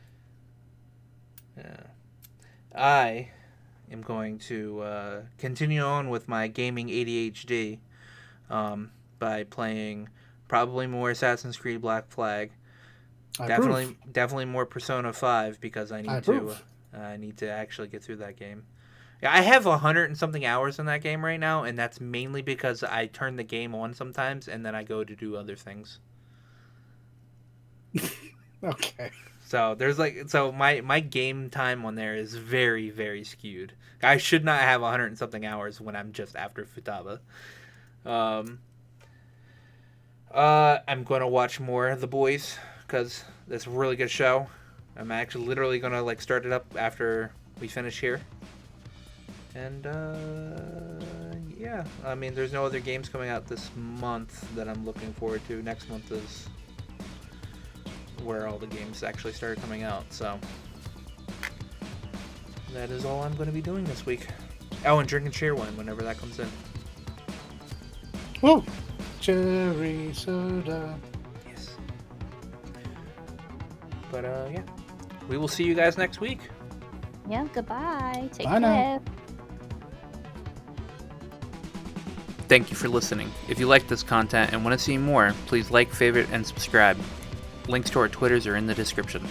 Yeah. I am going to continue on with my gaming ADHD by playing probably more Assassin's Creed Black Flag. Definitely more Persona 5 because I need to actually get through that game. Yeah, I have 100 and something hours in that game right now, and that's mainly because I turn the game on sometimes and then I go to do other things. Okay. So there's my game time on there is very, very skewed. I should not have 100 and something hours when I'm just after Futaba. I'm going to watch more of The Boys because that's a really good show. I'm actually literally gonna like start it up after we finish here. And yeah, I mean, there's no other games coming out this month that I'm looking forward to. Next month is where all the games actually started coming out, so that is all I'm going to be doing this week. Oh, and drinking Cheerwine whenever that comes in. Oh, cherry soda. Yes. But yeah, we will see you guys next week. Yeah, goodbye. Take Bye care. now. Thank you for listening. If you like this content and want to see more, please like, favorite, and subscribe. Links to our Twitters are in the description.